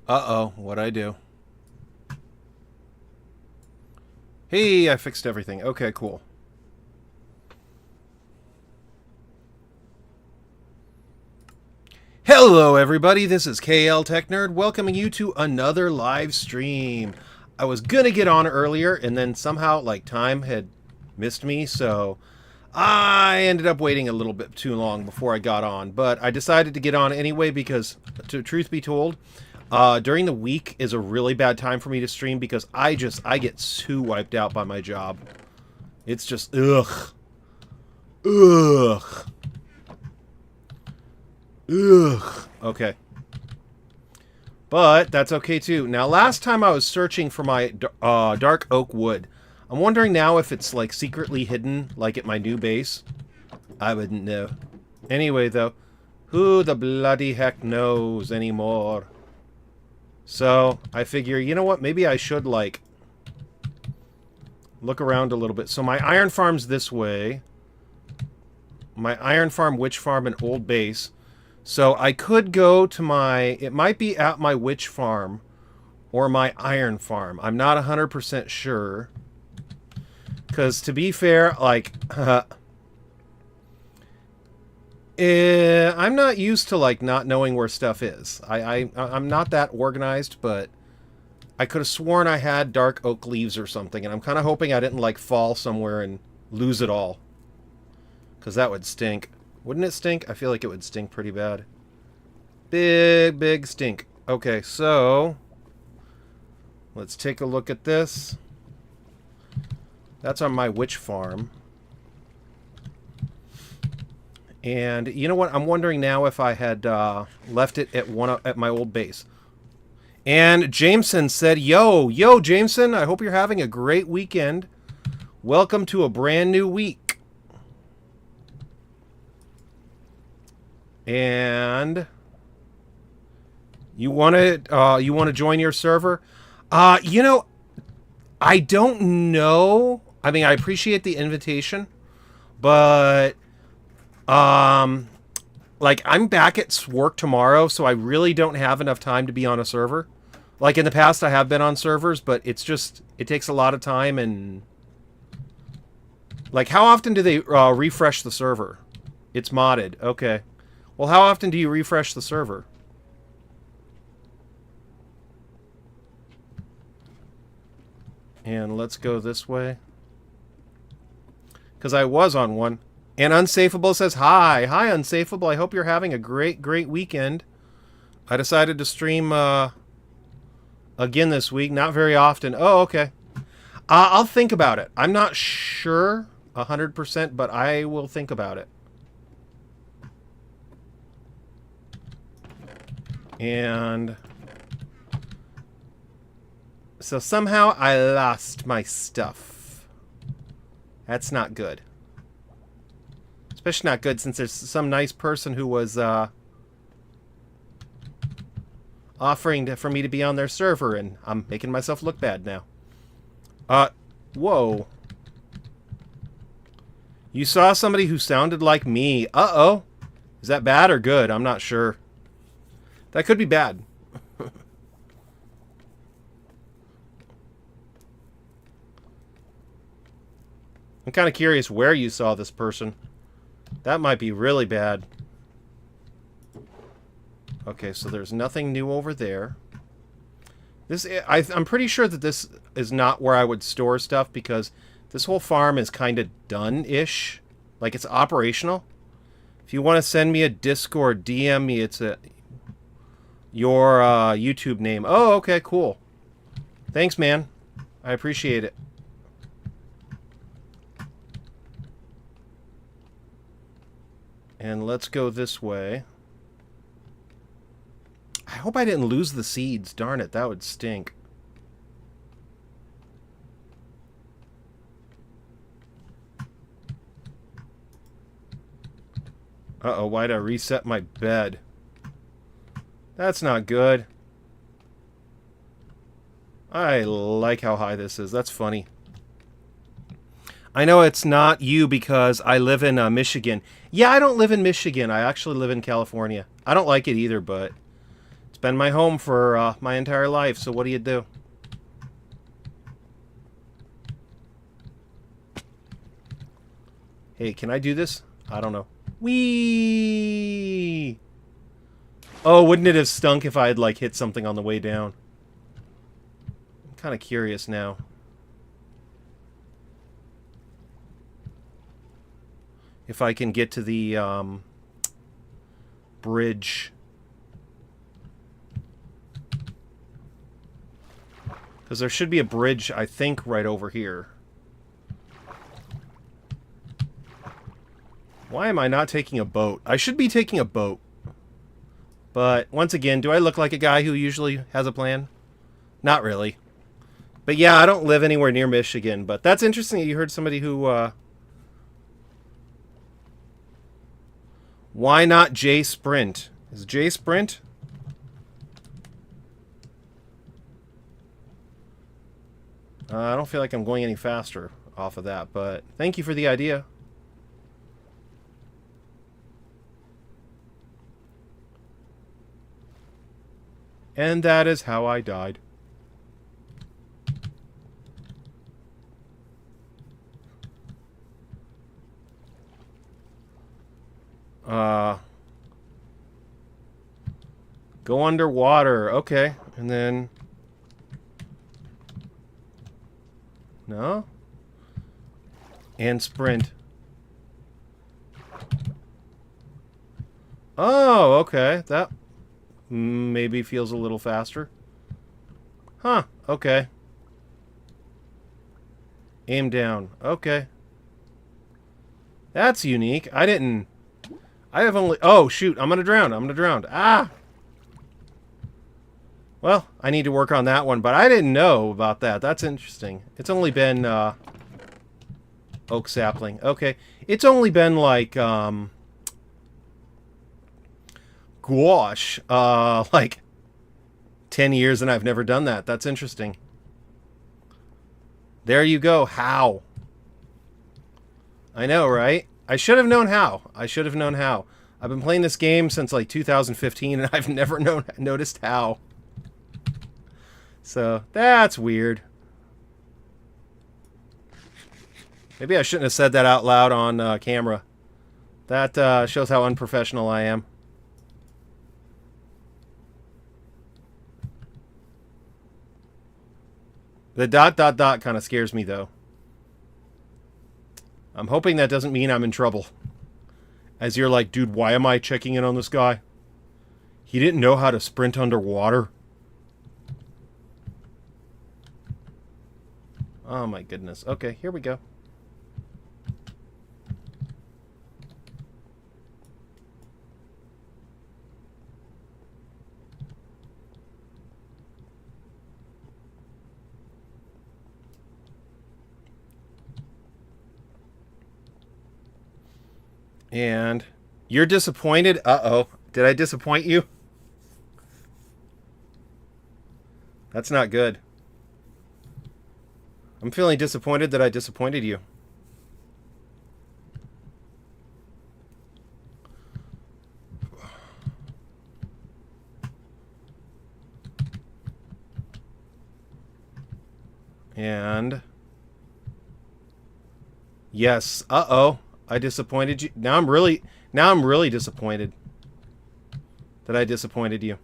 Uh-oh, what'd I do? Hey, I fixed everything. Okay, cool. Hello, everybody. This is KL Tech Nerd welcoming you to another live stream. I was gonna get on earlier, and then somehow, like, time had missed me, so I ended up waiting a little bit too long before I got on. But I decided to get on anyway because, truth be told, during the week is a really bad time for me to stream because I get too wiped out by my job. It's just ugh. Ugh. Ugh. Okay. But that's okay too. Now, last time I was searching for my dark oak wood. I'm wondering now if it's like secretly hidden, like at my new base. I wouldn't know. Anyway, though, who the bloody heck knows anymore? So I figure, you know what? Maybe I should like look around a little bit. So my iron farm's this way. My iron farm, witch farm, and old base. So I could go to my... It might be at my witch farm or my iron farm. I'm not 100% sure. Because to be fair, like... I'm not used to, like, not knowing where stuff is. I'm not that organized, but I could have sworn I had dark oak leaves or something, and I'm kind of hoping I didn't, like, fall somewhere and lose it all. Because that would stink. Wouldn't it stink? I feel like it would stink pretty bad. Big, big stink. Okay, so... let's take a look at this. That's on my witch farm. And you know what? I'm wondering now if I had left it at my old base. And Jameson said, yo, Jameson, I hope you're having a great weekend. Welcome to a brand new week. And you want to join your server? You know, I don't know. I mean, I appreciate the invitation, but like I'm back at work tomorrow, so I really don't have enough time to be on a server. Like in the past, I have been on servers, but it's just it takes a lot of time and like how often do they refresh the server? It's modded. Okay. Well, how often do you refresh the server? And let's go this way. Because I was on one. And Unsafable says, hi. Hi, Unsafable. I hope you're having a great, great weekend. I decided to stream again this week. Not very often. Oh, okay. I'll think about it. I'm not sure 100%, but I will think about it. And so somehow I lost my stuff. That's not good. Especially not good since there's some nice person who was offering for me to be on their server, and I'm making myself look bad now. Whoa. You saw somebody who sounded like me. Uh-oh. Is that bad or good? I'm not sure. That could be bad. I'm kind of curious where you saw this person. That might be really bad. Okay, so there's nothing new over there. I'm pretty sure that this is not where I would store stuff because this whole farm is kind of done-ish. Like, it's operational. If you want to send me a Discord, DM me. It's your YouTube name. Oh, okay, cool. Thanks, man. I appreciate it. And let's go this way. I hope I didn't lose the seeds. Darn it, that would stink. Uh-oh, why'd I reset my bed? That's not good. I like how high this is. That's funny. I know it's not you because I live in Michigan. Yeah, I don't live in Michigan. I actually live in California. I don't like it either, but it's been my home for my entire life, so what do you do? Hey, can I do this? I don't know. Whee! Oh, wouldn't it have stunk if I had, like, hit something on the way down? I'm kind of curious now. If I can get to the, bridge. Because there should be a bridge, I think, right over here. Why am I not taking a boat? I should be taking a boat. But, once again, do I look like a guy who usually has a plan? Not really. But yeah, I don't live anywhere near Michigan. But that's interesting that you heard somebody who, Why not J Sprint? Is J Sprint? I don't feel like I'm going any faster off of that, but thank you for the idea. And that is how I died. Go underwater. Okay. And then... No? And sprint. Oh, okay. That maybe feels a little faster. Huh. Okay. Aim down. Okay. That's unique. I have only... Oh, shoot. I'm gonna drown. I'm gonna drown. Ah! Well, I need to work on that one, but I didn't know about that. That's interesting. It's only been, oak sapling. Okay. It's only been, like, gosh, like 10 years and I've never done that. That's interesting. There you go. How? I know, right? I should have known how. I should have known how. I've been playing this game since, like, 2015, and I've never noticed how. So, that's weird. Maybe I shouldn't have said that out loud on camera. That shows how unprofessional I am. The ... kind of scares me, though. I'm hoping that doesn't mean I'm in trouble. As you're like, dude, why am I checking in on this guy? He didn't know how to sprint underwater. Oh my goodness. Okay, here we go. And you're disappointed? Uh-oh. Did I disappoint you? That's not good. I'm feeling disappointed that I disappointed you. And... yes. Uh-oh. I disappointed you. Now I'm really disappointed that I disappointed you.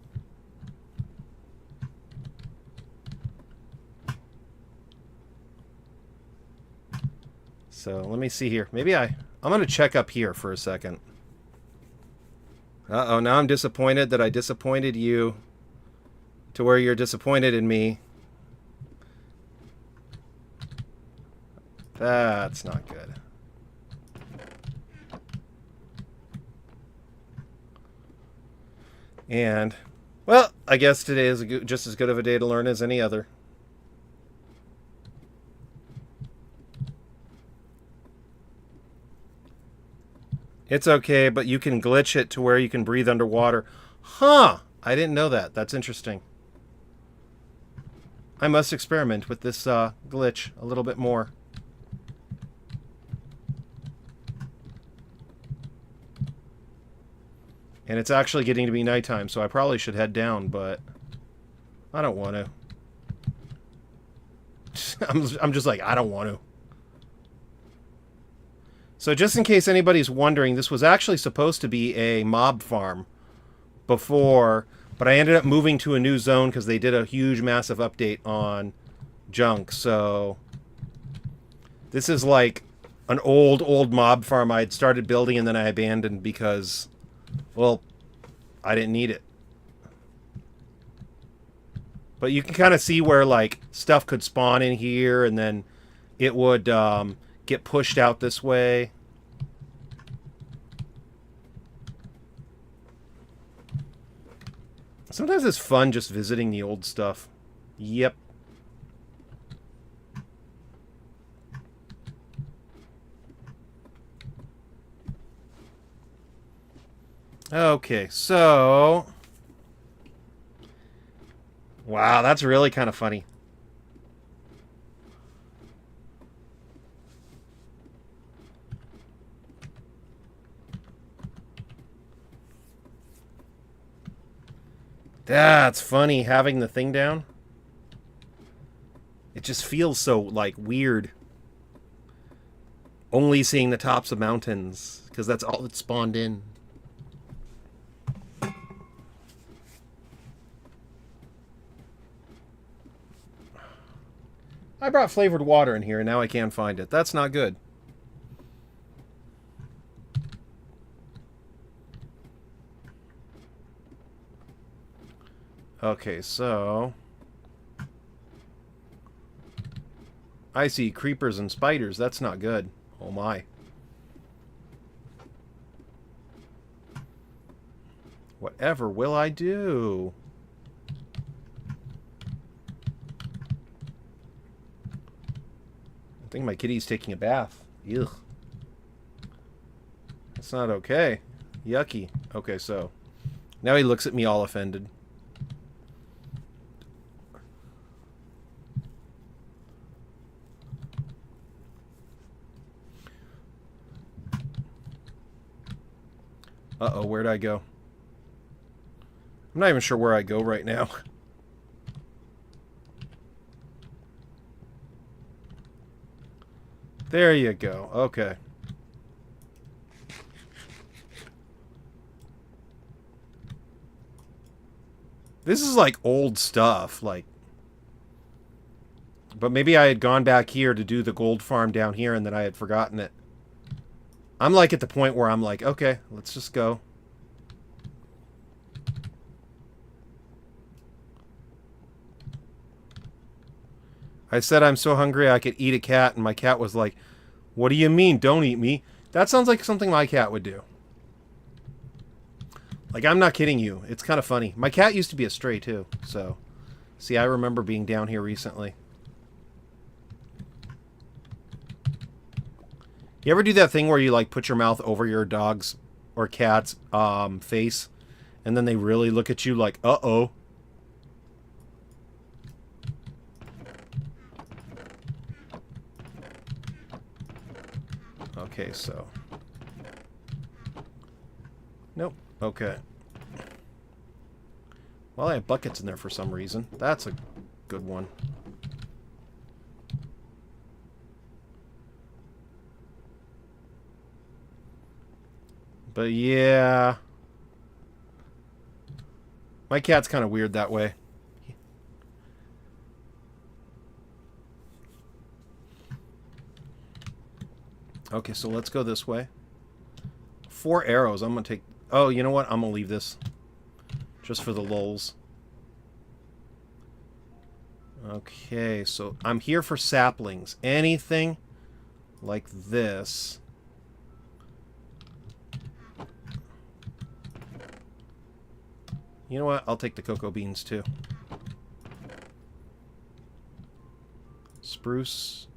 So let me see here. Maybe I'm going to check up here for a second. Uh-oh, now I'm disappointed that I disappointed you to where you're disappointed in me. That's not good. And, well, I guess today is just as good of a day to learn as any other. It's okay, but you can glitch it to where you can breathe underwater. Huh! I didn't know that. That's interesting. I must experiment with this glitch a little bit more. And it's actually getting to be nighttime, so I probably should head down, but I don't want to. I'm just like, I don't want to. So just in case anybody's wondering, this was actually supposed to be a mob farm before, but I ended up moving to a new zone because they did a huge, massive update on junk. So this is like an old mob farm I had started building and then I abandoned because, well, I didn't need it. But you can kind of see where, like, stuff could spawn in here and then it would get pushed out this way. Sometimes it's fun just visiting the old stuff. Yep. Okay, so... Wow, that's really kind of funny. That's funny, having the thing down. It just feels so, like, weird. Only seeing the tops of mountains, because that's all that spawned in. I brought flavored water in here, and now I can't find it. That's not good. Okay, so... I see creepers and spiders. That's not good. Oh my. Whatever will I do? I think my kitty's taking a bath. Ugh. That's not okay. Yucky. Okay, so... Now he looks at me all offended. Uh-oh, where'd I go? I'm not even sure where I go right now. There you go. Okay. This is like old stuff, like... But maybe I had gone back here to do the gold farm down here and then I had forgotten it. I'm like at the point where I'm like, okay, let's just go. I said I'm so hungry I could eat a cat, and my cat was like, what do you mean, don't eat me? That sounds like something my cat would do. Like, I'm not kidding you. It's kind of funny. My cat used to be a stray, too. So, see, I remember being down here recently. You ever do that thing where you, like, put your mouth over your dog's or cat's face, and then they really look at you like, uh-oh? Okay, so... Nope. Okay. Well, I have buckets in there for some reason. That's a good one. But yeah... My cat's kind of weird that way. Okay, so let's go this way. 4 arrows. I'm going to take... Oh, you know what? I'm going to leave this. Just for the lulz. Okay, so I'm here for saplings. Anything like this. You know what? I'll take the cocoa beans, too. Spruce.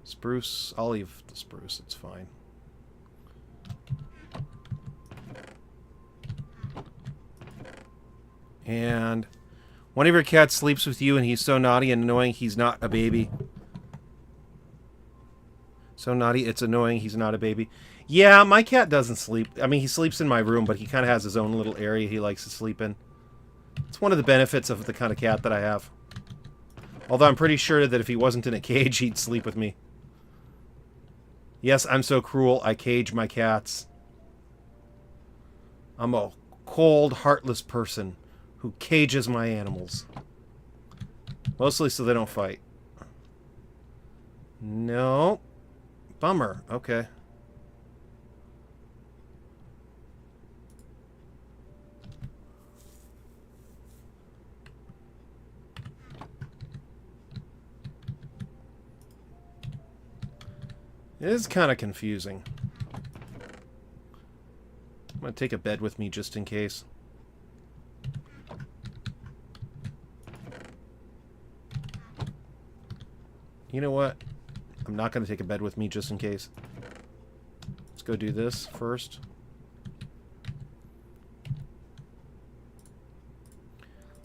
Spruce. I'll leave the spruce. It's fine. And one of your cats sleeps with you and he's so naughty and annoying he's not a baby. So naughty, it's annoying. He's not a baby. Yeah, my cat doesn't sleep. I mean, he sleeps in my room, but he kind of has his own little area he likes to sleep in. It's one of the benefits of the kind of cat that I have. Although I'm pretty sure that if he wasn't in a cage, he'd sleep with me. Yes, I'm so cruel. I cage my cats. I'm a cold, heartless person who cages my animals. Mostly so they don't fight. No. Bummer. Okay. It is kind of confusing. I'm going to take a bed with me just in case. You know what? I'm not going to take a bed with me just in case. Let's go do this first.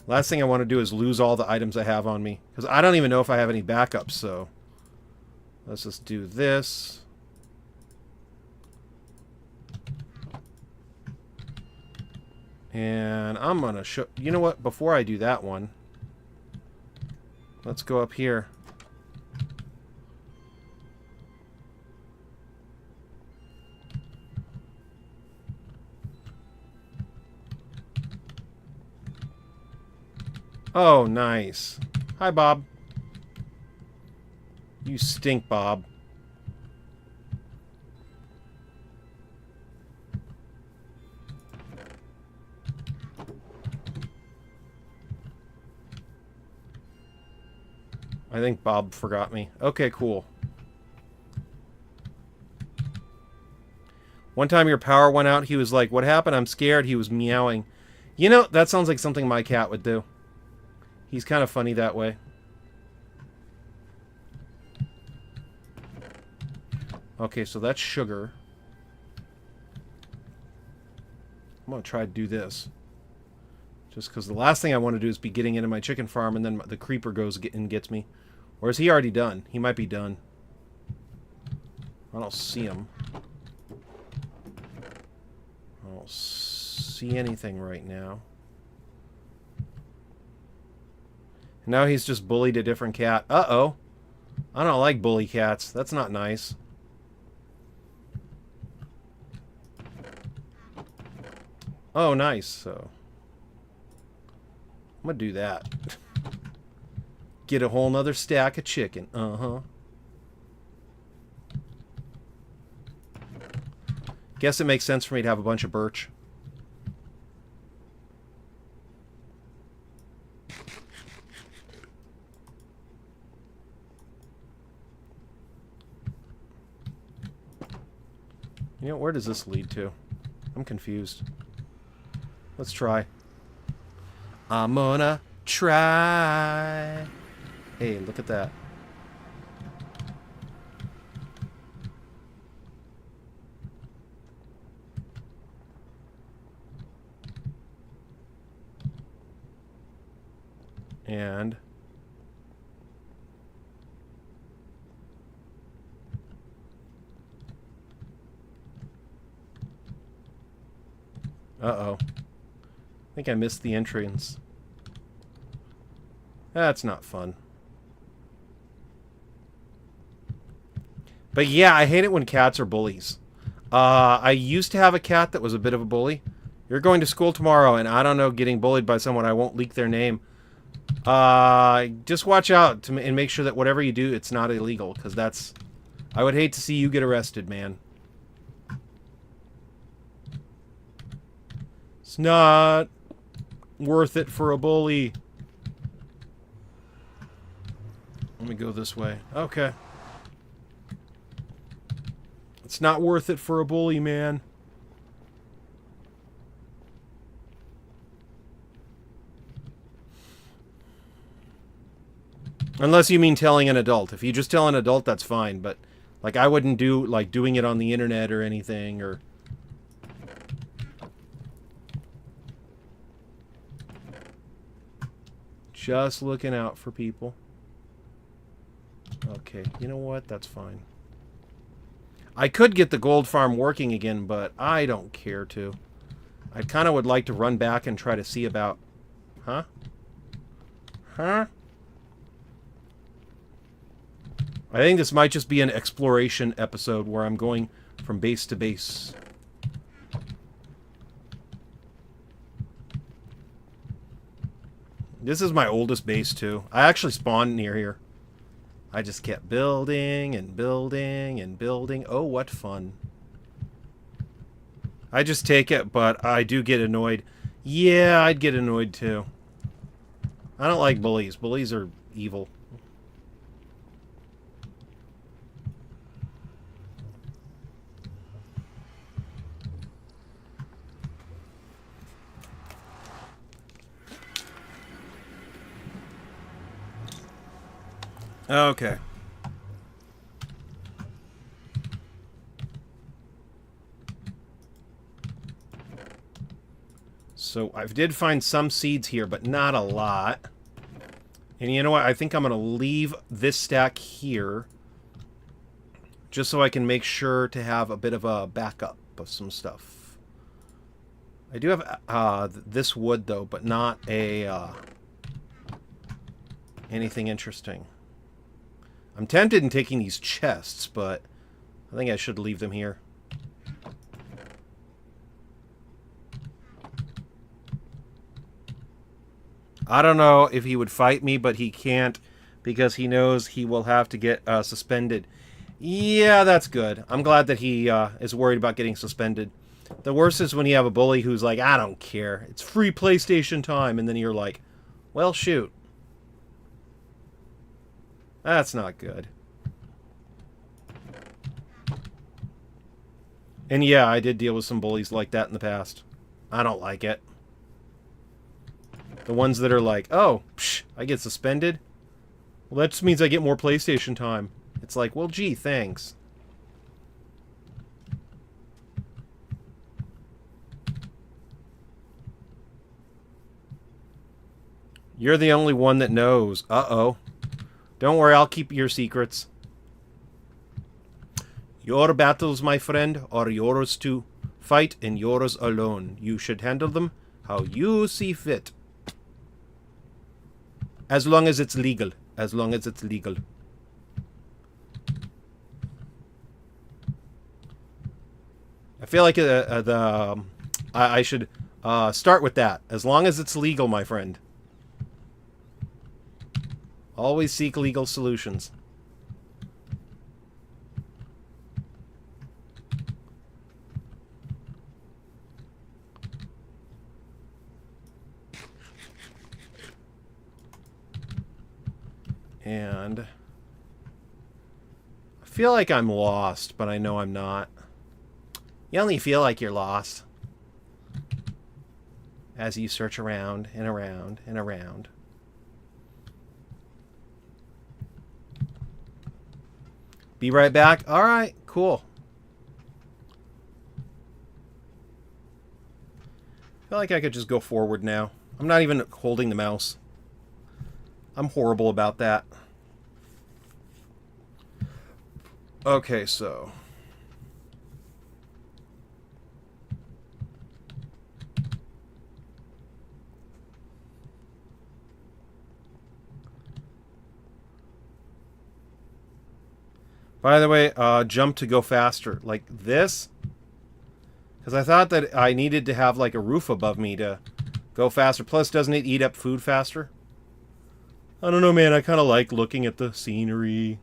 Last thing I want to do is lose all the items I have on me. Because I don't even know if I have any backups, so... Let's just do this. And I'm going to show... You know what? Before I do that one, let's go up here. Oh, nice. Hi, Bob. You stink, Bob. I think Bob forgot me. Okay, cool. One time your power went out, he was like, "What happened? I'm scared." He was meowing. You know, that sounds like something my cat would do. He's kind of funny that way. Okay, so that's sugar. I'm going to try to do this. Just because the last thing I want to do is be getting into my chicken farm and then the creeper goes and gets me. Or is he already done? He might be done. I don't see him. I don't see anything right now. And now he's just bullied a different cat. Uh-oh. I don't like bully cats. That's not nice. Oh, nice. So I'm gonna do that. Get a whole nother stack of chicken. Uh-huh. Guess it makes sense for me to have a bunch of birch. You know, where does this lead to? I'm confused. Let's try. I'm gonna try. Hey, look at that. And... uh-oh. I think I missed the entrance. That's not fun. But yeah, I hate it when cats are bullies. I used to have a cat that was a bit of a bully. You're going to school tomorrow, and I don't know, getting bullied by someone, I won't leak their name. Just watch out and make sure that whatever you do, it's not illegal, because that's... I would hate to see you get arrested, man. It's not worth it for a bully. Let me go this way. Okay. It's not worth it for a bully, man. Unless you mean telling an adult. If you just tell an adult, that's fine. But, like, I wouldn't do, like, doing it on the internet or anything, or... Just looking out for people. Okay, you know what? That's fine. I could get the gold farm working again, but I don't care to. I kind of would like to run back and try to see about... Huh? Huh? I think this might just be an exploration episode where I'm going from base to base. This is my oldest base, too. I actually spawned near here. I just kept building and building and building. Oh, what fun. I just take it, but I do get annoyed. Yeah, I'd get annoyed, too. I don't like bullies. Bullies are evil. Okay. So I did find some seeds here, but not a lot. And you know what? I think I'm going to leave this stack here. Just so I can make sure to have a bit of a backup of some stuff. I do have this wood, though, but not a anything interesting. I'm tempted in taking these chests, but I think I should leave them here. I don't know if he would fight me, but he can't because he knows he will have to get suspended. Yeah, that's good. I'm glad that he is worried about getting suspended. The worst is when you have a bully who's like, I don't care. It's free PlayStation time. And then you're like, well, shoot. That's not good. And yeah, I did deal with some bullies like that in the past. I don't like it. The ones that are like, oh, psh, I get suspended? Well, that just means I get more PlayStation time. It's like, well, gee, thanks. You're the only one that knows. Uh-oh. Don't worry, I'll keep your secrets. Your battles, my friend, are yours to fight and yours alone. You should handle them how you see fit. As long as it's legal. As long as it's legal. I feel like I should start with that. As long as it's legal, my friend. Always seek legal solutions. And I feel like I'm lost, but I know I'm not. You only feel like you're lost as you search around and around and around. Be right back. All right, cool. I feel like I could just go forward now. I'm not even holding the mouse. I'm horrible about that. Okay, so... By the way, jump to go faster. Like this? Because I thought that I needed to have like a roof above me to go faster. Plus, doesn't it eat up food faster? I don't know, man. I kind of like looking at the scenery.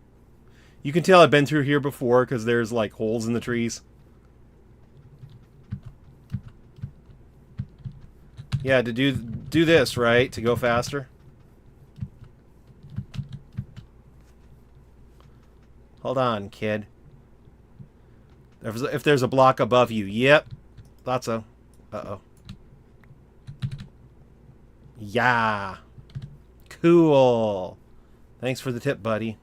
You can tell I've been through here before because there's like holes in the trees. Yeah, to do this, right? To go faster. Hold on, kid. If there's a block above you, yep. Thought so. Uh-oh. Yeah. Cool. Thanks for the tip, buddy.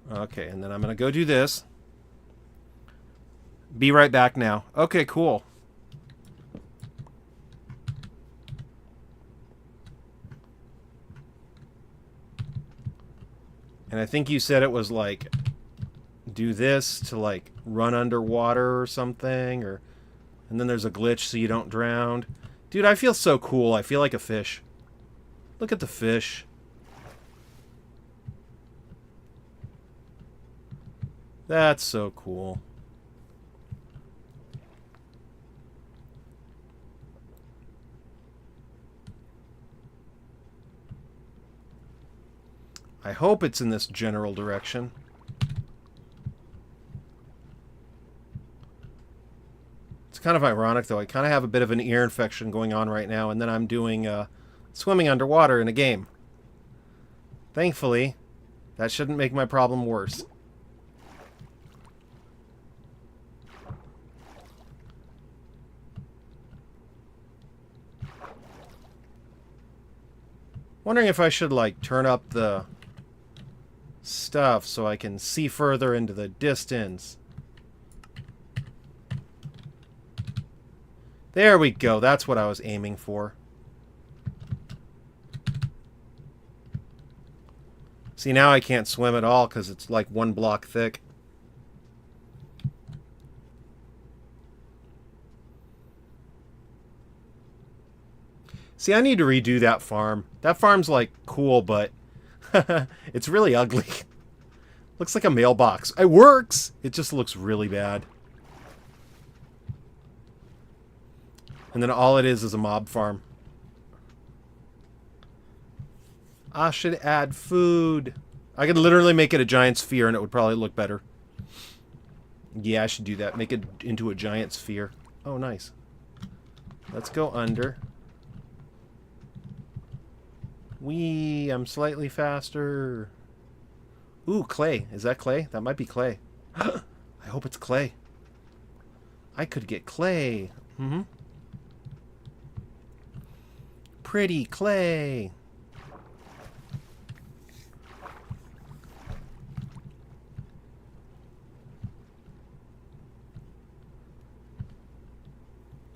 Okay, and then I'm going to go do this. Be right back now. Okay, cool. And I think you said it was like, do this to like run underwater or something, or and then there's a glitch so you don't drown. Dude, I feel so cool. I feel like a fish. Look at the fish. That's so cool. I hope it's in this general direction. It's kind of ironic, though. I kind of have a bit of an ear infection going on right now, and then I'm doing swimming underwater in a game. Thankfully, that shouldn't make my problem worse. Wondering if I should, like, turn up the stuff so I can see further into the distance. There we go. That's what I was aiming for. See, now I can't swim at all because it's like 1 block thick. See, I need to redo that farm. That farm's, like, cool, but it's really ugly. Looks like a mailbox. It works! It just looks really bad. And then all it is a mob farm. I should add food. I could literally make it a giant sphere and it would probably look better. Yeah, I should do that. Make it into a giant sphere. Oh, nice. Let's go under. Whee! I'm slightly faster. Ooh, clay. Is that clay? That might be clay. I hope it's clay. I could get clay. Mm-hmm. Pretty clay.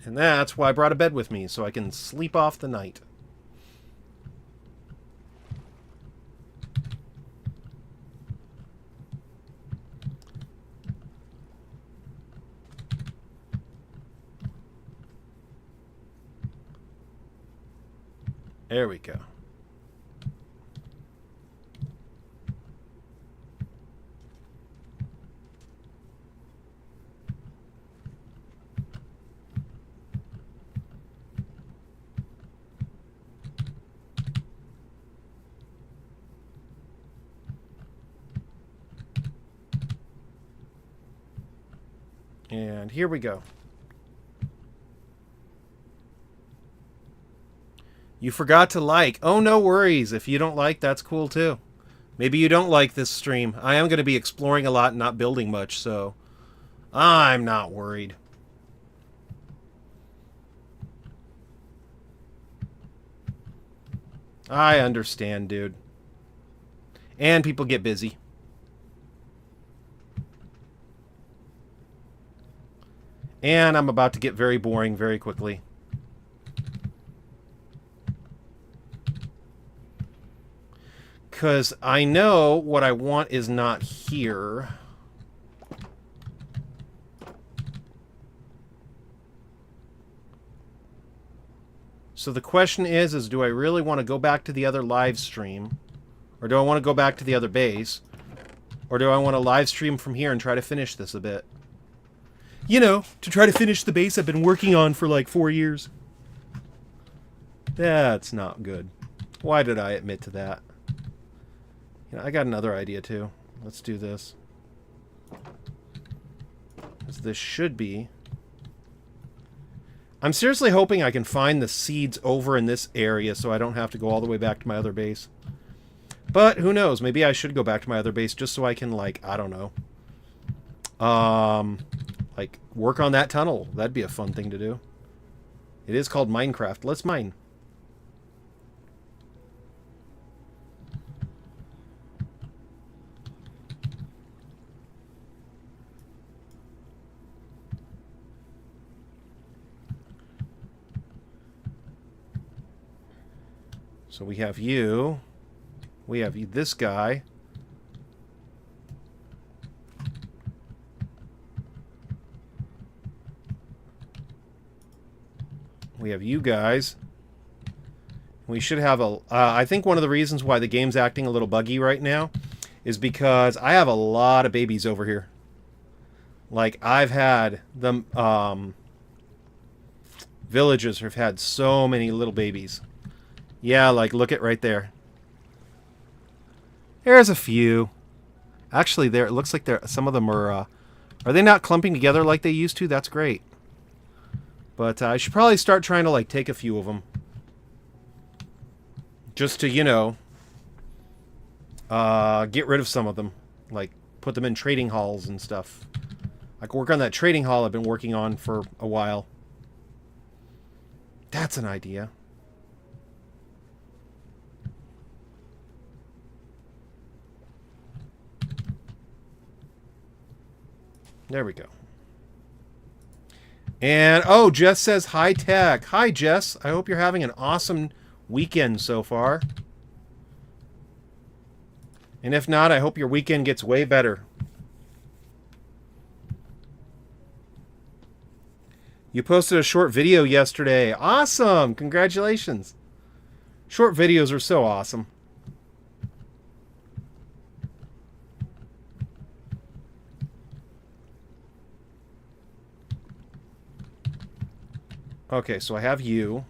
And that's why I brought a bed with me, so I can sleep off the night. There we go. And here we go. You forgot to like. Oh, no worries. If you don't like, that's cool too. Maybe you don't like this stream. I am going to be exploring a lot and not building much, so I'm not worried. I understand, dude. And people get busy. And I'm about to get very boring very quickly. Because I know what I want is not here. So the question is do I really want to go back to the other live stream? Or do I want to go back to the other base? Or do I want to live stream from here and try to finish this a bit? You know, to try to finish the base I've been working on for like 4 years. That's not good. Why did I admit to that? You know, I got another idea too. Let's do this. As this should be. I'm seriously hoping I can find the seeds over in this area so I don't have to go all the way back to my other base. But who knows? Maybe I should go back to my other base just so I can, like, I don't know. Like, work on that tunnel. That'd be a fun thing to do. It is called Minecraft. Let's mine. So we have you. We have this guy. We have you guys. We should have a... I think one of the reasons why the game's acting a little buggy right now is because I have a lot of babies over here. Like, I've had them... villages have had so many little babies. Yeah, like, look at right there. There's a few. Actually, there it looks like some of them are... are they not clumping together like they used to? That's great. But I should probably start trying to, like, take a few of them. Just to, you know, get rid of some of them. Like, put them in trading halls and stuff. I can work on that trading hall I've been working on for a while. That's an idea. There we go. And, oh, Jess says, hi, tech. Hi, Jess. I hope you're having an awesome weekend so far. And if not, I hope your weekend gets way better. You posted a short video yesterday. Awesome! Congratulations. Short videos are so awesome. Okay, so I have you.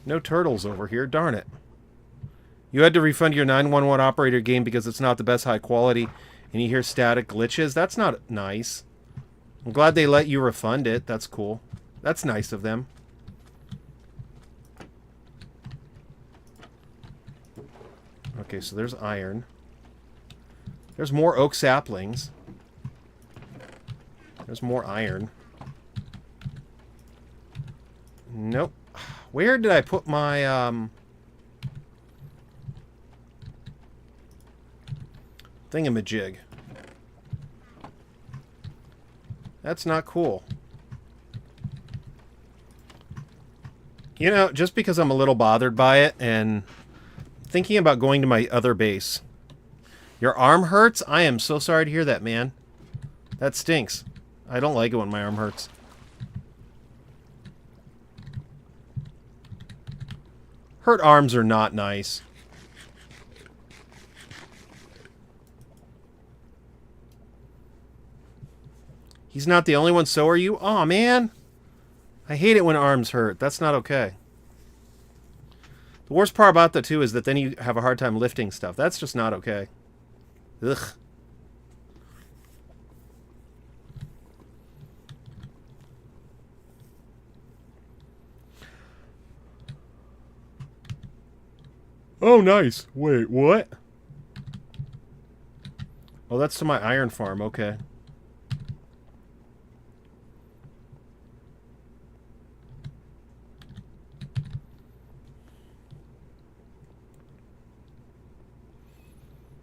No turtles over here, darn it. You had to refund your 911 operator game because it's not the best high quality and you hear static glitches? That's not nice. I'm glad they let you refund it. That's cool. That's nice of them. Okay, so there's iron. There's more oak saplings. There's more iron. Nope. Where did I put my, thingamajig? That's not cool. You know, just because I'm a little bothered by it and thinking about going to my other base. Your arm hurts? I am so sorry to hear that, man. That stinks. I don't like it when my arm hurts. Hurt arms are not nice. He's not the only one, so are you? Aw, man. I hate it when arms hurt. That's not okay. The worst part about that, too, is that then you have a hard time lifting stuff. That's just not okay. Ugh. Oh, nice. Wait, what? Oh, that's to my iron farm. Okay.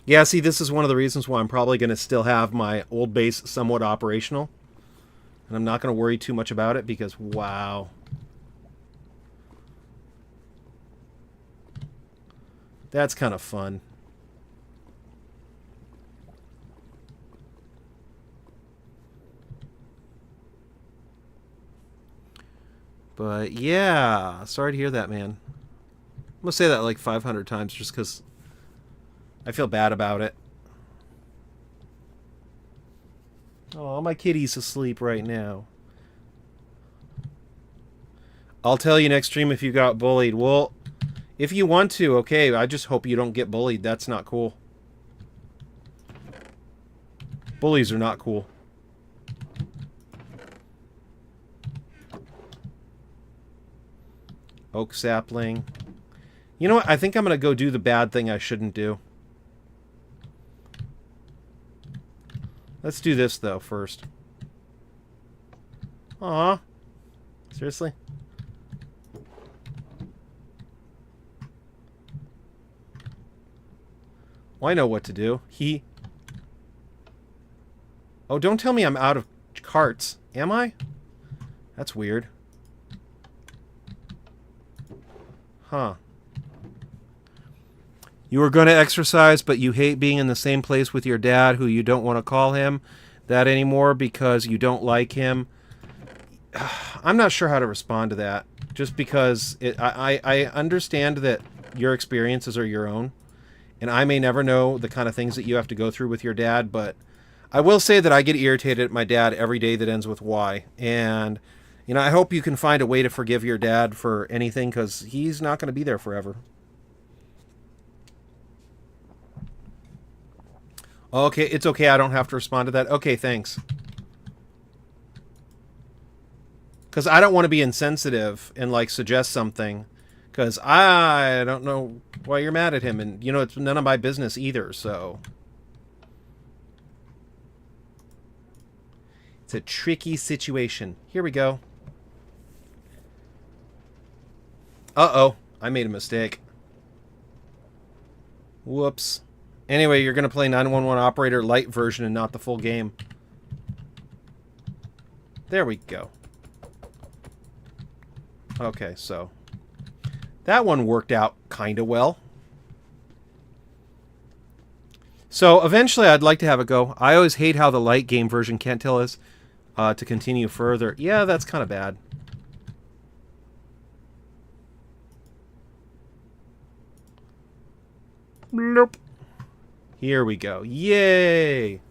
Yeah, see, this is one of the reasons why I'm probably going to still have my old base somewhat operational. And I'm not going to worry too much about it because, wow. That's kind of fun. But, yeah. Sorry to hear that, man. I'm going to say that like 500 times just because I feel bad about it. Oh, my kitty's asleep right now. I'll tell you next stream if you got bullied. Well, if you want to, okay. I just hope you don't get bullied. That's not cool. Bullies are not cool. Oak sapling. You know what? I think I'm going to go do the bad thing I shouldn't do. Let's do this, though, first. Aw. Seriously? Well, I know what to do. Oh, don't tell me I'm out of carts. Am I? That's weird. Huh. You were going to exercise, but you hate being in the same place with your dad, who you don't want to call him that anymore because you don't like him. I'm not sure how to respond to that. Just because I understand that your experiences are your own. And I may never know the kind of things that you have to go through with your dad, but I will say that I get irritated at my dad every day that ends with Y. And, you know, I hope you can find a way to forgive your dad for anything, because he's not going to be there forever. Okay, it's okay. I don't have to respond to that. Okay, thanks. Because I don't want to be insensitive and, like, suggest something. Because I don't know why you're mad at him. And, you know, it's none of my business either, so... It's a tricky situation. Here we go. Uh-oh. I made a mistake. Whoops. Anyway, you're going to play 911 Operator Lite version and not the full game. There we go. Okay, so... that one worked out kind of well. So, eventually I'd like to have a go. I always hate how the light game version can't tell us to continue further. Yeah, that's kind of bad. Nope. Here we go. Yay!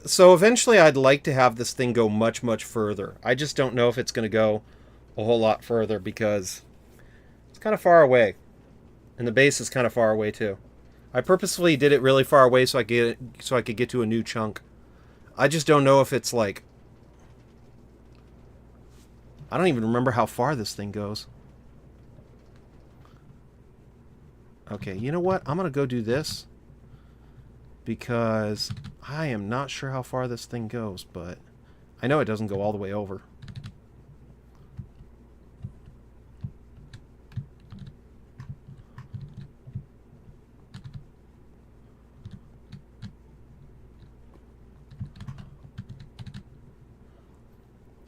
So eventually I'd like to have this thing go much, much further. I just don't know if it's going to go a whole lot further because it's kind of far away. And the base is kind of far away too. I purposefully did it really far away so I could get to a new chunk. I just don't know if it's like... I don't even remember how far this thing goes. Okay, you know what? I'm going to go do this. Because I am not sure how far this thing goes, but I know it doesn't go all the way over.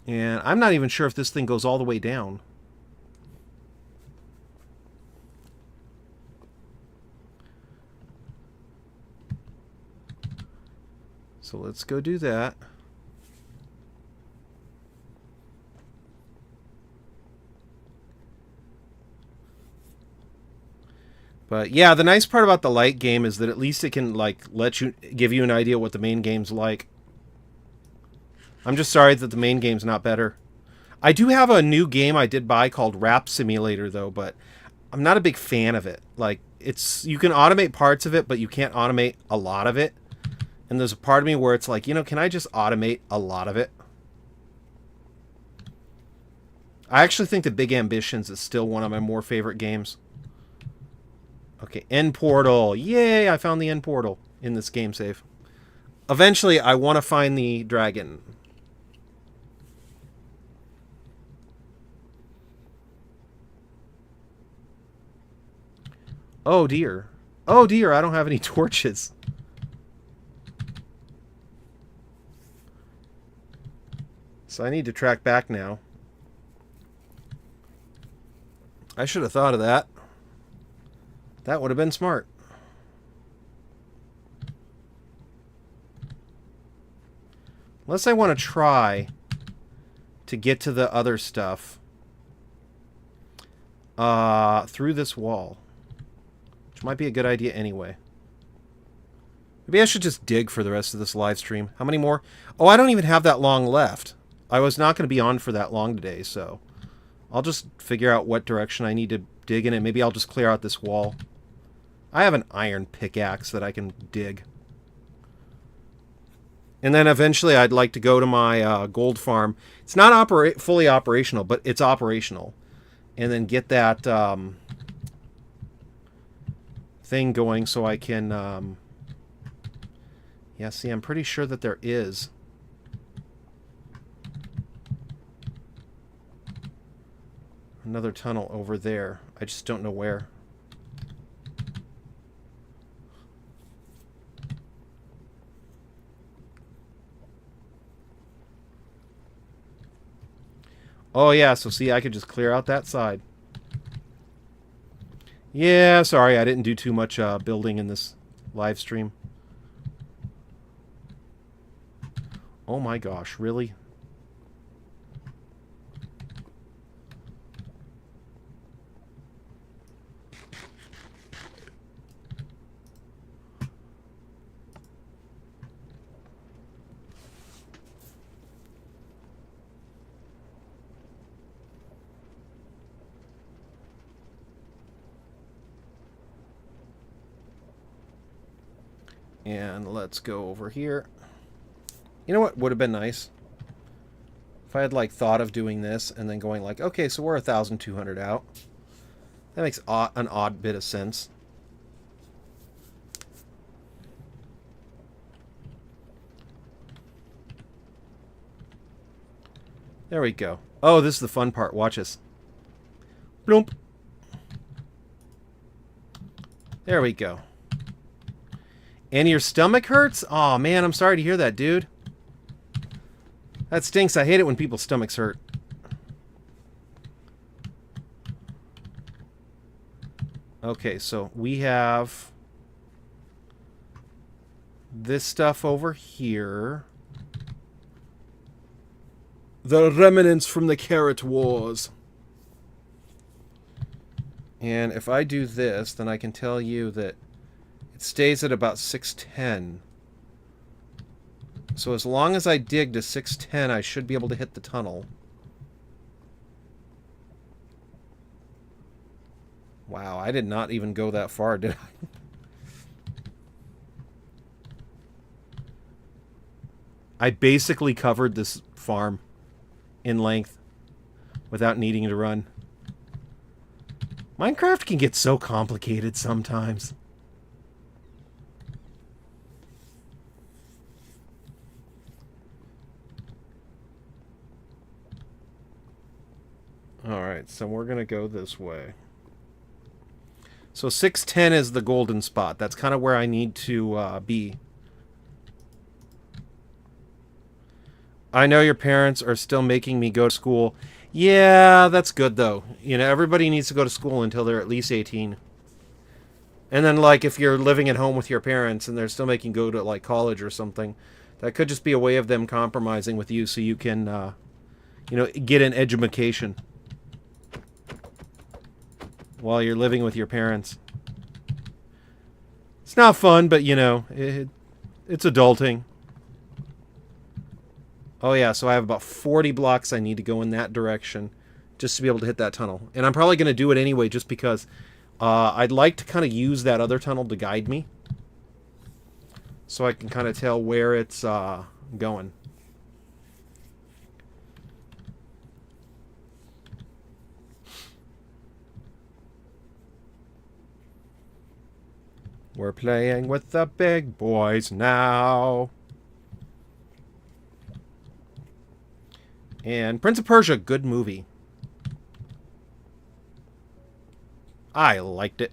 And I'm not even sure if this thing goes all the way down. So let's go do that. But yeah, the nice part about the light game is that at least it can like give you an idea what the main game's like. I'm just sorry that the main game's not better. I do have a new game I did buy called Rap Simulator though, but I'm not a big fan of it. Like you can automate parts of it, but you can't automate a lot of it. And there's a part of me where it's like, you know, can I just automate a lot of it? I actually think that Big Ambitions is still one of my more favorite games. Okay, end portal. Yay, I found the end portal in this game save. Eventually, I want to find the dragon. Oh, dear. Oh, dear, I don't have any torches. So I need to track back now. I should have thought of that. That would have been smart. Unless I want to try to get to the other stuff through this wall. Which might be a good idea anyway. Maybe I should just dig for the rest of this live stream. How many more? Oh, I don't even have that long left. I was not going to be on for that long today, so I'll just figure out what direction I need to dig in it. Maybe I'll just clear out this wall. I have an iron pickaxe that I can dig. And then eventually I'd like to go to my gold farm. It's not fully operational, but it's operational. And then get that thing going so I can... yeah, see, I'm pretty sure that there is another tunnel over there. I just don't know where. Oh yeah, so see, I could just clear out that side. Yeah, sorry, I didn't do too much building in this live stream. Oh my gosh, really? And let's go over here. You know what would have been nice? If I had, like, thought of doing this and then going like, okay, so we're 1,200 out. That makes an odd bit of sense. There we go. Oh, this is the fun part. Watch this. Bloomp. There we go. And your stomach hurts? Aw, man, I'm sorry to hear that, dude. That stinks. I hate it when people's stomachs hurt. Okay, so we have this stuff over here. The remnants from the Carrot Wars. And if I do this, then I can tell you that it stays at about 610. So as long as I dig to 610, I should be able to hit the tunnel. Wow, I did not even go that far, did I? I basically covered this farm in length without needing to run. Minecraft can get so complicated sometimes. Alright, so we're going to go this way. So 610 is the golden spot. That's kind of where I need to be. I know your parents are still making me go to school. Yeah, that's good, though. You know, everybody needs to go to school until they're at least 18. And then, like, if you're living at home with your parents and they're still making you go to, like, college or something, that could just be a way of them compromising with you so you can, you know, get an education while you're living with your parents. It's not fun, but, you know, it's adulting. Oh, yeah, so I have about 40 blocks I need to go in that direction just to be able to hit that tunnel. And I'm probably going to do it anyway just because I'd like to kind of use that other tunnel to guide me so I can kind of tell where it's going. We're playing with the big boys now. And Prince of Persia, good movie. I liked it.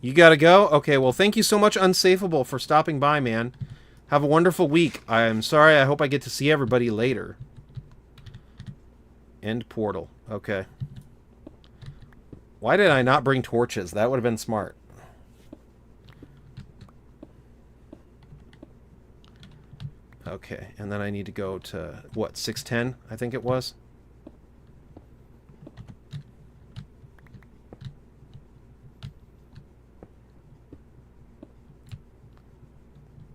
You gotta go? Okay, well, thank you so much, Unsafeable, for stopping by, man. Have a wonderful week. I'm sorry, I hope I get to see everybody later. End portal. Okay. Why did I not bring torches? That would have been smart. Okay, and then I need to go to, what, 610, I think it was?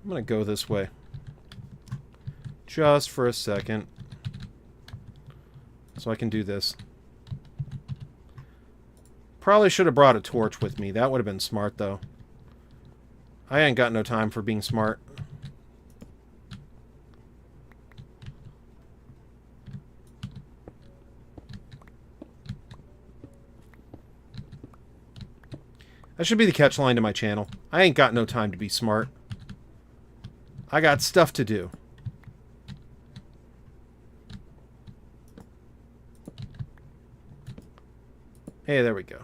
I'm going to go this way. Just for a second. So I can do this. Probably should have brought a torch with me. That would have been smart, though. I ain't got no time for being smart. That should be the catch line to my channel. I ain't got no time to be smart. I got stuff to do. Hey, there we go.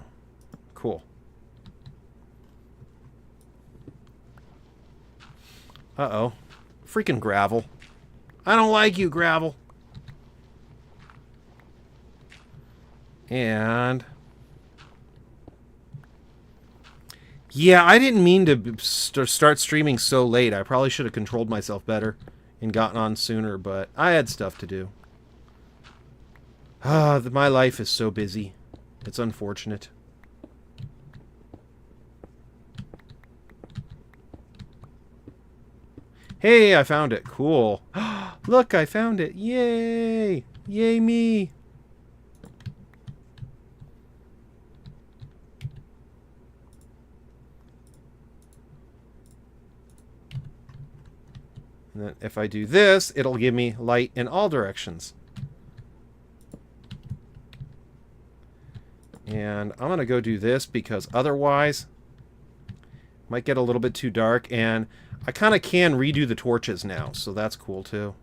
Cool. Uh-oh. Freaking gravel. I don't like you, gravel. And... yeah, I didn't mean to start streaming so late. I probably should have controlled myself better and gotten on sooner, but I had stuff to do. My life is so busy. It's unfortunate. Hey, I found it. Cool. Look, I found it. Yay! Yay me! And then if I do this, it'll give me light in all directions. And I'm going to go do this because otherwise it might get a little bit too dark. And I kind of can redo the torches now, so that's cool too.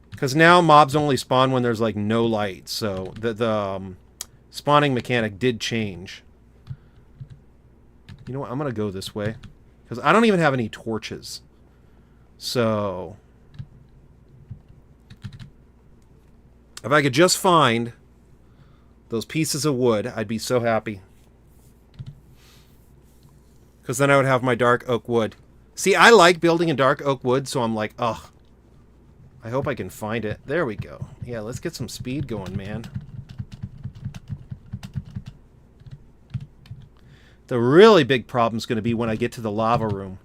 Because now mobs only spawn when there's like no light, so the spawning mechanic did change. You know what? I'm going to go this way. Because I don't even have any torches. So... if I could just find those pieces of wood, I'd be so happy. Because then I would have my dark oak wood. See, I like building in dark oak wood, so I'm like, ugh. I hope I can find it. There we go. Yeah, let's get some speed going, man. The really big problem is going to be when I get to the lava room.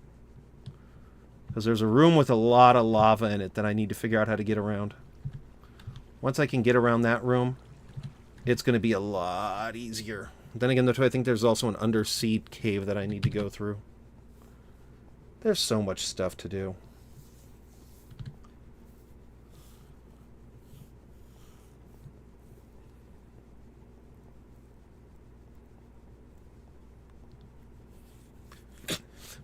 Because there's a room with a lot of lava in it that I need to figure out how to get around. Once I can get around that room, it's going to be a lot easier. Then again, I think there's also an undersea cave that I need to go through. There's so much stuff to do.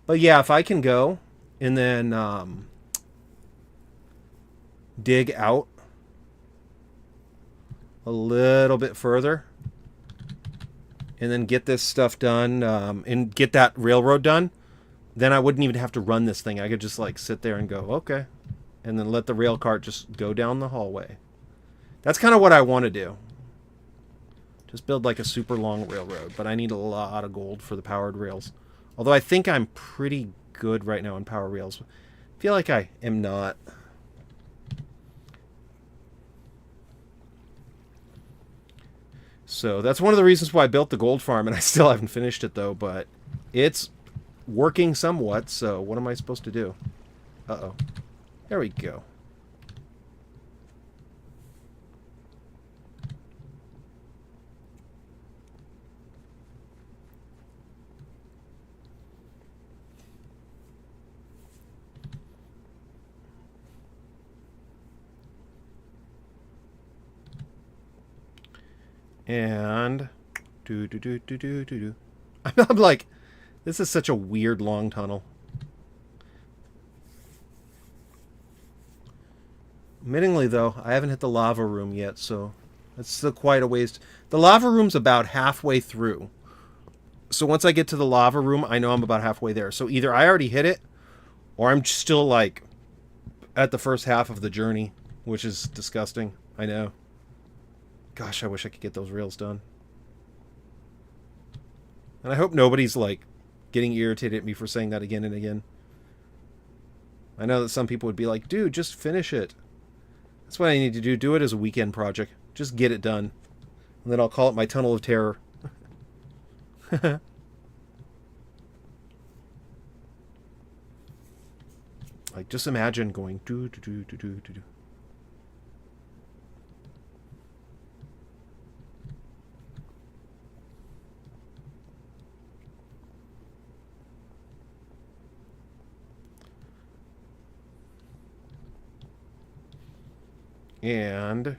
But yeah, if I can go and then dig out a little bit further and then get this stuff done and get that railroad done, then I wouldn't even have to run this thing. I could just like sit there and go, okay, and then let the rail cart just go down the hallway. That's kind of what I want to do. Just build like a super long railroad, but I need a lot of gold for the powered rails. Although I think I'm pretty good right now on power rails. I feel like I am not. So that's one of the reasons why I built the gold farm, and I still haven't finished it though, but it's working somewhat, so what am I supposed to do? Uh-oh. There we go. And I'm like, this is such a weird long tunnel. Admittingly, though, I haven't hit the lava room yet, so it's still quite a ways. The lava room's about halfway through. So once I get to the lava room, I know I'm about halfway there. So either I already hit it, or I'm still, like, at the first half of the journey, which is disgusting. I know. Gosh, I wish I could get those rails done. And I hope nobody's, like, getting irritated at me for saying that again and again. I know that some people would be like, dude, just finish it. That's what I need to do. Do it as a weekend project. Just get it done. And then I'll call it my Tunnel of Terror. Like, just imagine going do. And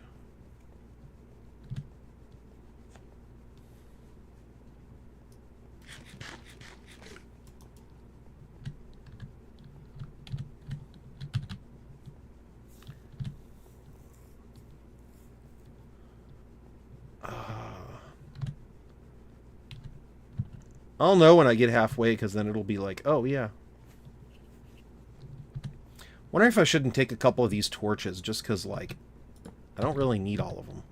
I'll know when I get halfway, because then it'll be like, oh, yeah. Wonder if I shouldn't take a couple of these torches, just because, like, I don't really need all of them.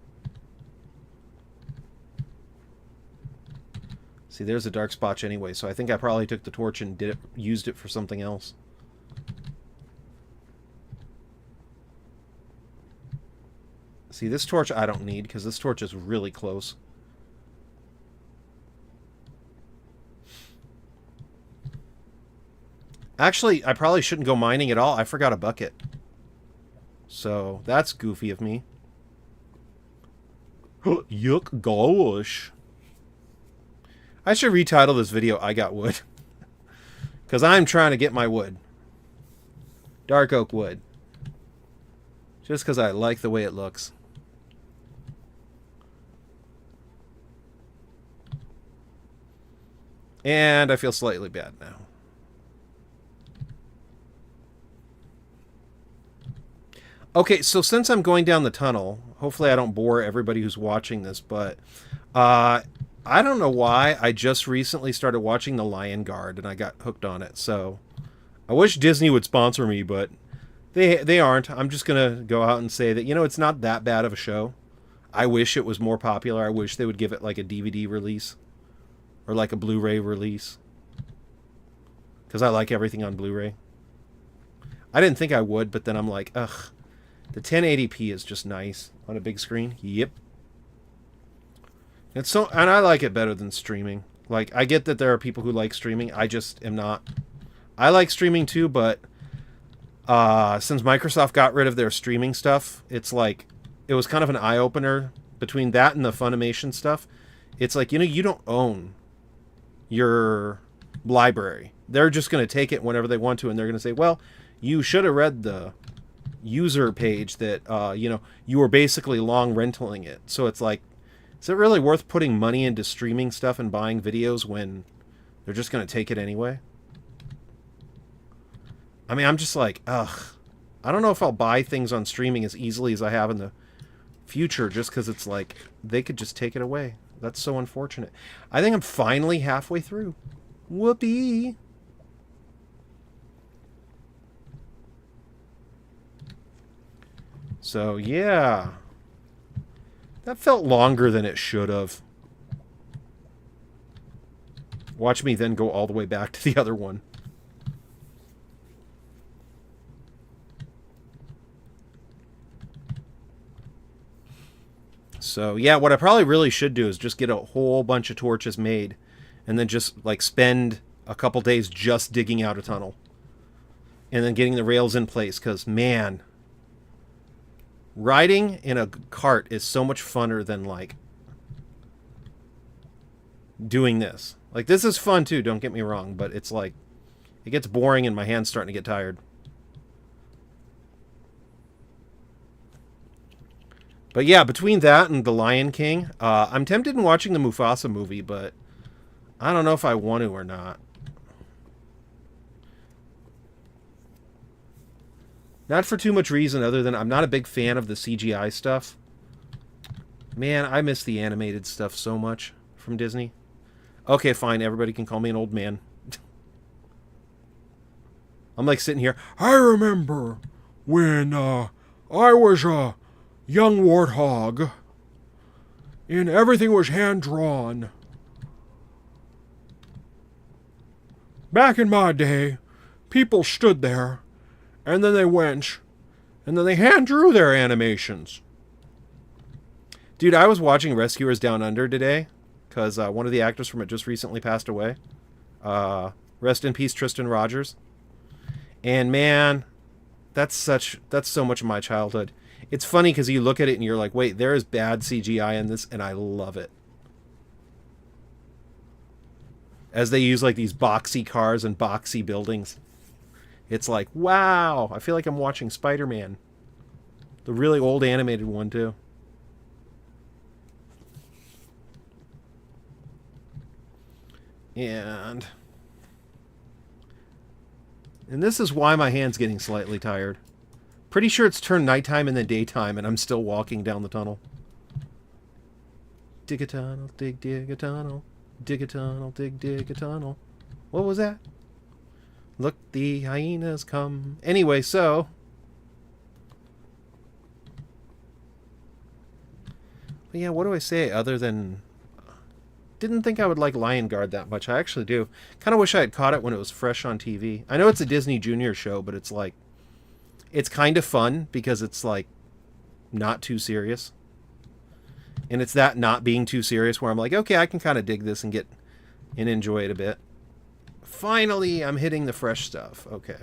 See, there's a dark spot anyway, so I think I probably took the torch and used it for something else. See, this torch I don't need, because this torch is really close. Actually, I probably shouldn't go mining at all. I forgot a bucket. So, that's goofy of me. Yuck, gosh. I should retitle this video, I Got Wood. Because I'm trying to get my wood. Dark oak wood. Just because I like the way it looks. And I feel slightly bad now. Okay, so since I'm going down the tunnel, hopefully I don't bore everybody who's watching this, but I don't know why I just recently started watching The Lion Guard and I got hooked on it. So I wish Disney would sponsor me, but they aren't. I'm just going to go out and say that, you know, it's not that bad of a show. I wish it was more popular. I wish they would give it like a DVD release or like a Blu-ray release. Because I like everything on Blu-ray. I didn't think I would, but then I'm like, ugh. The 1080p is just nice on a big screen. Yep. And I like it better than streaming. Like, I get that there are people who like streaming. I just am not. I like streaming too, but since Microsoft got rid of their streaming stuff, it's like, it was kind of an eye-opener between that and the Funimation stuff. It's like, you know, you don't own your library. They're just going to take it whenever they want to, and they're going to say, well, you should have read the user page that, you know, you were basically long rentaling it. So it's like, is it really worth putting money into streaming stuff and buying videos when they're just going to take it anyway? I mean, I'm just like, ugh. I don't know if I'll buy things on streaming as easily as I have in the future, just because it's like, they could just take it away. That's so unfortunate. I think I'm finally halfway through. Whoopee! So, yeah. That felt longer than it should have. Watch me then go all the way back to the other one. So, yeah, what I probably really should do is just get a whole bunch of torches made and then just, like, spend a couple days just digging out a tunnel. And then getting the rails in place, because, man, riding in a cart is so much funner than, like, doing this. Like, this is fun, too, don't get me wrong, but it's, like, it gets boring and my hand's starting to get tired. But yeah, between that and The Lion King, I'm tempted in watching the Mufasa movie, but I don't know if I want to or not. Not for too much reason other than I'm not a big fan of the CGI stuff. Man, I miss the animated stuff so much from Disney. Okay, fine, everybody can call me an old man. I'm like sitting here, I remember when I was a young warthog and everything was hand-drawn. Back in my day, people stood there and then they went and then they hand-drew their animations. Dude, I was watching Rescuers Down Under today because one of the actors from it just recently passed away. Rest in peace, Tristan Rogers. And man, that's so much of my childhood. It's funny because you look at it and you're like, wait, there is bad CGI in this, and I love it. As they use like these boxy cars and boxy buildings. It's like, wow, I feel like I'm watching Spider-Man. The really old animated one, too. And this is why my hand's getting slightly tired. Pretty sure it's turned nighttime and then daytime, and I'm still walking down the tunnel. Dig a tunnel, dig a tunnel. Dig a tunnel, dig a tunnel. What was that? Look, the hyenas come. Anyway, so... But yeah, what do I say other than... Didn't think I would like Lion Guard that much. I actually do. Kind of wish I had caught it when it was fresh on TV. I know it's a Disney Junior show, but it's like... It's kind of fun because it's like not too serious. And it's that not being too serious where I'm like, okay, I can kind of dig this and enjoy it a bit. Finally, I'm hitting the fresh stuff. Okay.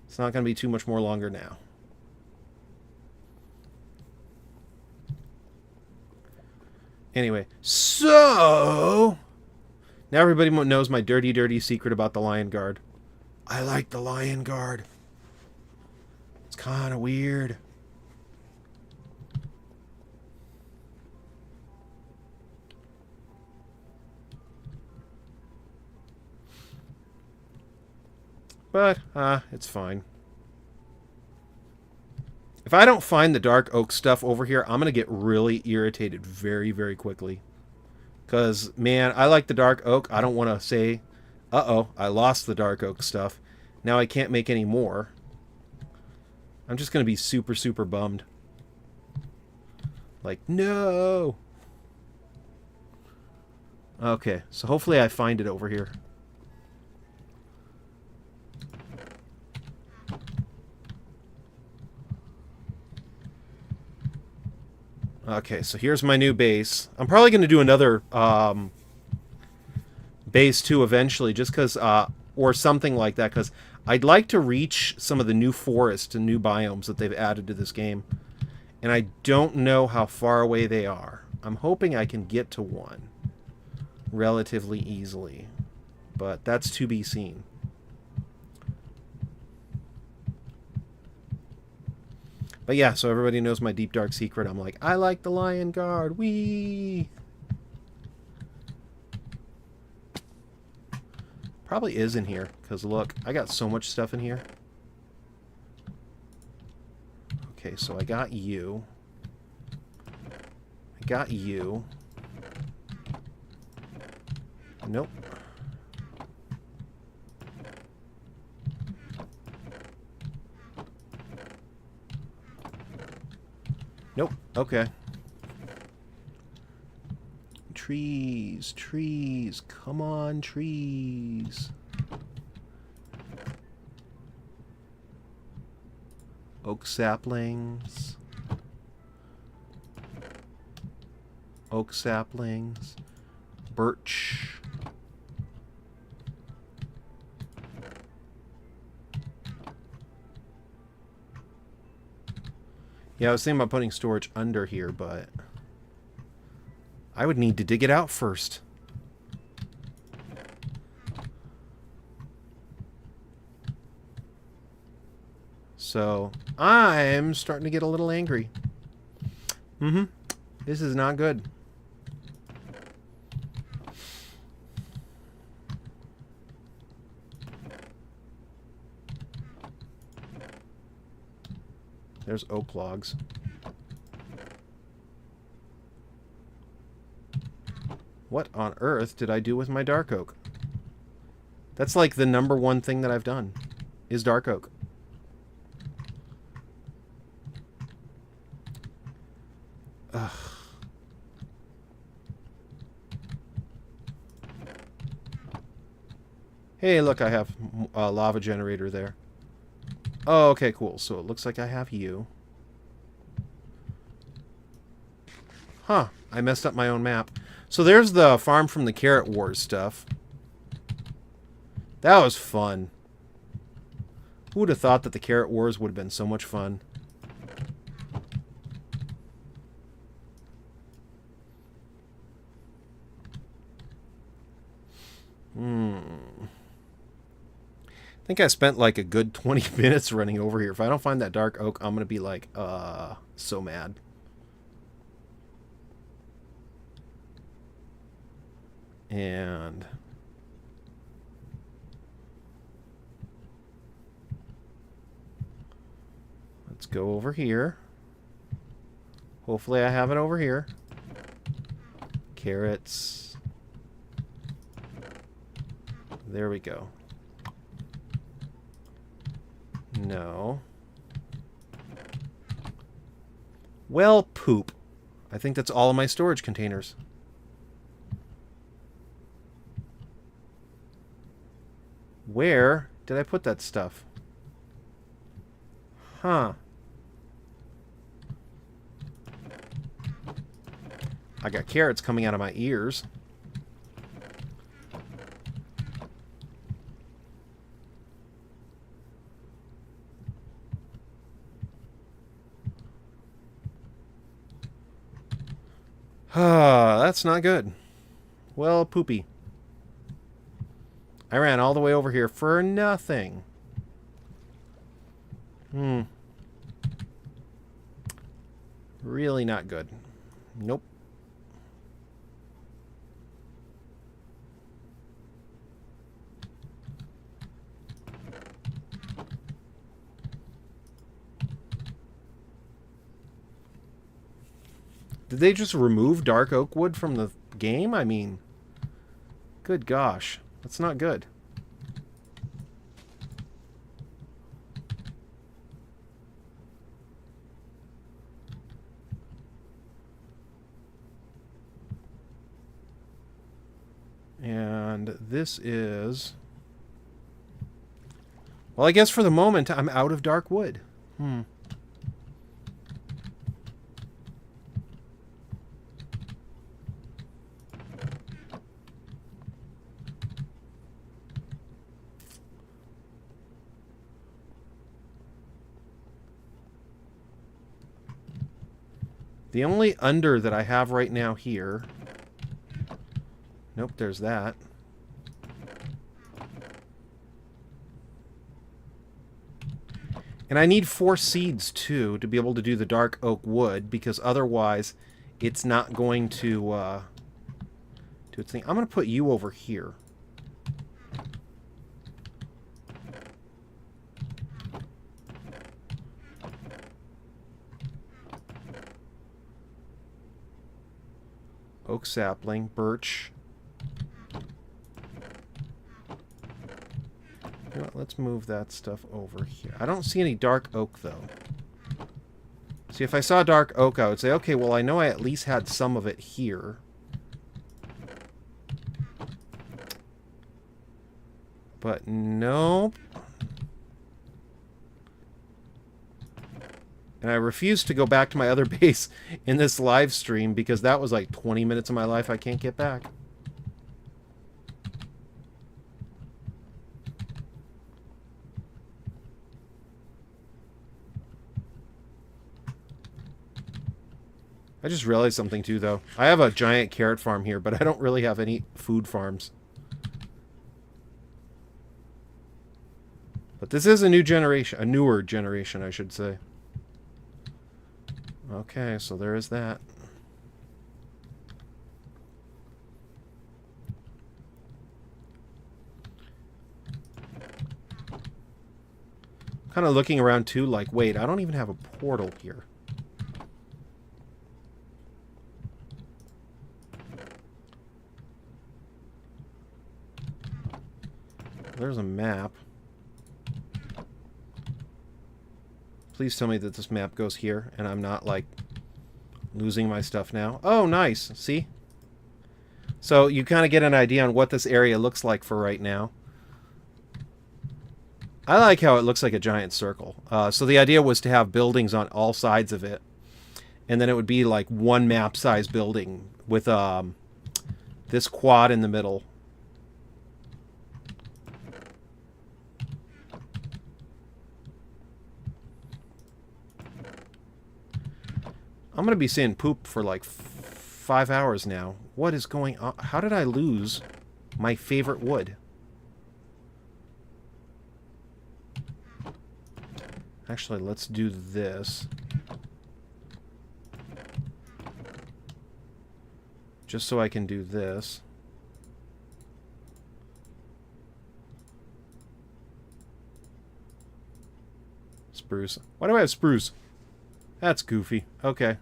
It's not going to be too much more longer now. Anyway, so now everybody knows my dirty, dirty secret about the Lion Guard. I like the Lion Guard. It's kind of weird. But, it's fine. If I don't find the dark oak stuff over here, I'm going to get really irritated very, very quickly. Because, man, I like the dark oak. I don't want to say, uh-oh, I lost the dark oak stuff. Now I can't make any more. I'm just going to be super, super bummed. Like, no! Okay, so hopefully I find it over here. Okay, so here's my new base. I'm probably going to do another base too eventually, just because, or something like that, because I'd like to reach some of the new forests and new biomes that they've added to this game. And I don't know how far away they are. I'm hoping I can get to one relatively easily, but that's to be seen. But yeah, so everybody knows my deep dark secret. I'm like, I like the Lion Guard. Whee! Probably is in here, because look, I got so much stuff in here. Okay, so I got you. I got you. Nope. Nope. Okay. Trees, trees. Come on, trees. Oak saplings. Oak saplings. Birch. Yeah, I was thinking about putting storage under here, but I would need to dig it out first. So, I'm starting to get a little angry. This is not good. There's oak logs. What on earth did I do with my dark oak? That's like the #1 thing that I've done, is dark oak. Ugh. Hey, look, I have a lava generator there. Oh, okay, cool. So it looks like I have you. Huh. I messed up my own map. So there's the farm from the Carrot Wars stuff. That was fun. Who would have thought that the Carrot Wars would have been so much fun? I think I spent like a good 20 minutes running over here. If I don't find that dark oak, I'm going to be like, so mad. And let's go over here. Hopefully I have it over here. Carrots. There we go. No. Well, poop. I think that's all of my storage containers. Where did I put that stuff? Huh. I got carrots coming out of my ears. Ah, that's not good. Well, poopy. I ran all the way over here for nothing. Really not good. Nope. Did they just remove dark oak wood from the game? I mean, good gosh. That's not good. And this is... Well, I guess for the moment, I'm out of dark wood. The only under that I have right now here... Nope, there's that. And I need 4 seeds, too, to be able to do the dark oak wood, because otherwise it's not going to do its thing. I'm going to put you over here. Oak sapling, birch. You know what, let's move that stuff over here. I don't see any dark oak, though. See, if I saw dark oak, I would say, okay, well, I know I at least had some of it here. But nope. And I refuse to go back to my other base in this live stream because that was like 20 minutes of my life I can't get back. I just realized something too, though. I have a giant carrot farm here, but I don't really have any food farms. But this is a new generation, a newer generation, I should say. Okay, so there is that. Kind of looking around too, like, wait, I don't even have a portal here. There's a map. Please tell me that this map goes here and I'm not, like, losing my stuff now. Oh, nice. See? So you kind of get an idea on what this area looks like for right now. I like how it looks like a giant circle. So the idea was to have buildings on all sides of it. And then it would be like one map-size building with this quad in the middle. I'm going to be seeing poop for like 5 hours now. What is going on? How did I lose my favorite wood? Actually, let's do this. Just so I can do this. Spruce. Why do I have spruce? That's goofy. Okay.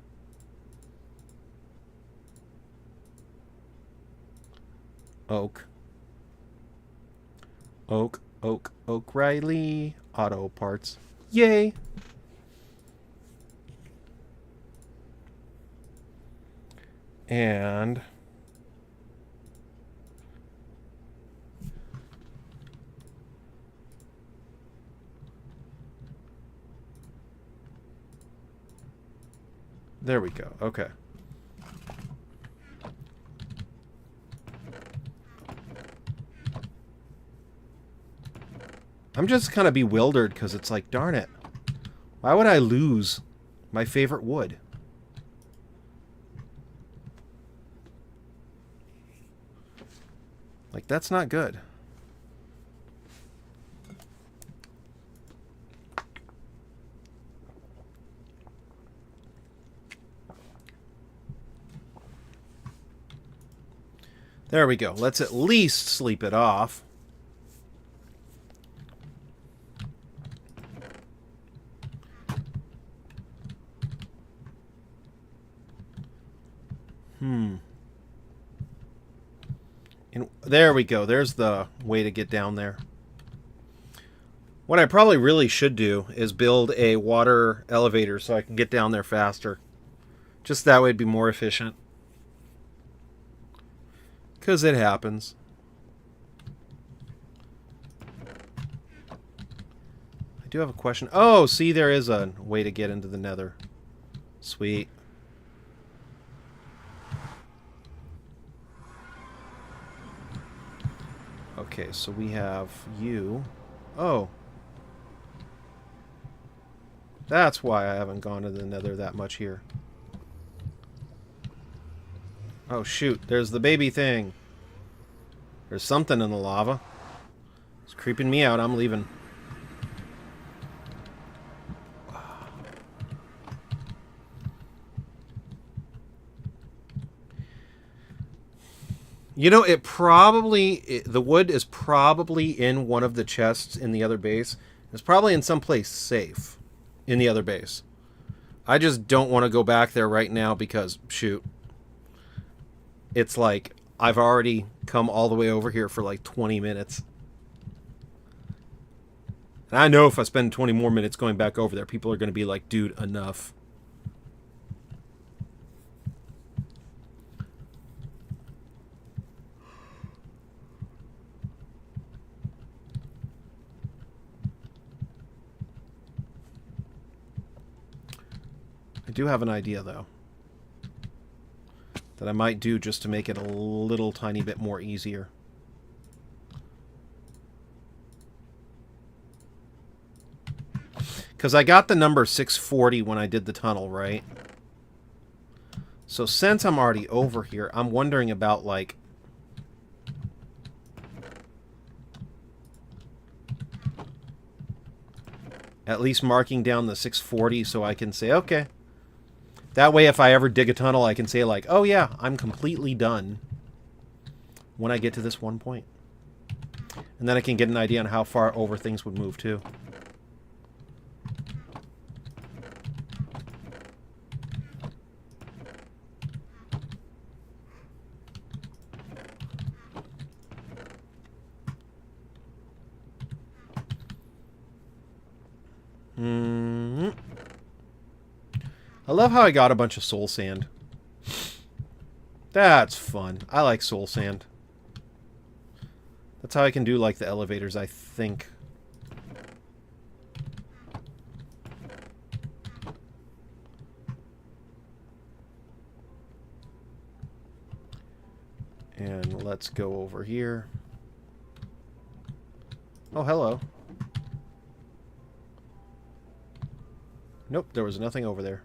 Oak. O'Reilly Auto Parts. Yay! And there we go. Okay. I'm just kind of bewildered because it's like, darn it. Why would I lose my favorite wood? Like, that's not good. There we go. Let's at least sleep it off. And there we go. There's the way to get down there. What I probably really should do is build a water elevator so I can get down there faster. Just that way it'd be more efficient. Because it happens. I do have a question. Oh, see, there is a way to get into the nether. Sweet. Okay, so we have you. Oh. That's why I haven't gone to the nether that much here. Oh, shoot. There's the baby thing. There's something in the lava. It's creeping me out. I'm leaving. You know, the wood is probably in one of the chests in the other base. It's probably in some place safe in the other base. I just don't want to go back there right now because, shoot. It's like, I've already come all the way over here for like 20 minutes. And I know if I spend 20 more minutes going back over there, people are going to be like, dude, enough. I do have an idea, though, that I might do just to make it a little tiny bit more easier. Because I got the number 640 when I did the tunnel, right? So since I'm already over here, I'm wondering about, like, at least marking down the 640 so I can say, okay. That way, if I ever dig a tunnel, I can say, like, oh yeah, I'm completely done when I get to this one point. And then I can get an idea on how far over things would move, too. I love how I got a bunch of soul sand. That's fun. I like soul sand. That's how I can do, like, the elevators, I think. And let's go over here. Oh, hello. Nope, there was nothing over there.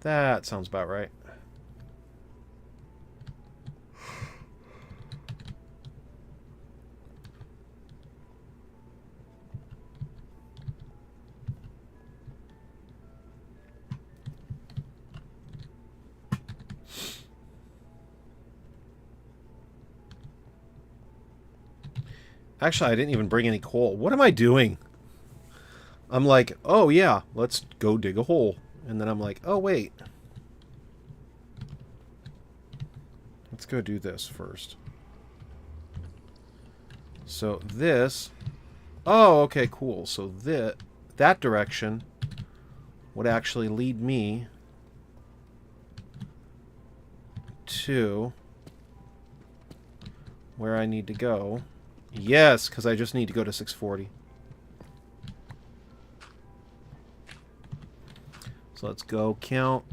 That sounds about right. Actually, I didn't even bring any coal. What am I doing? I'm like, oh yeah, let's go dig a hole. And then I'm like, oh wait. Let's go do this first. So this... Oh, okay, cool. So that direction would actually lead me to where I need to go. Yes, because I just need to go to 640. So let's go count.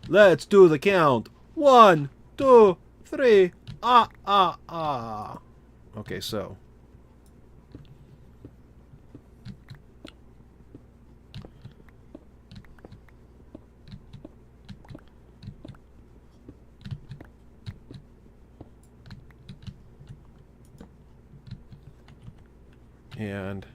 Let's do the count. 1, 2, 3. Okay, so. And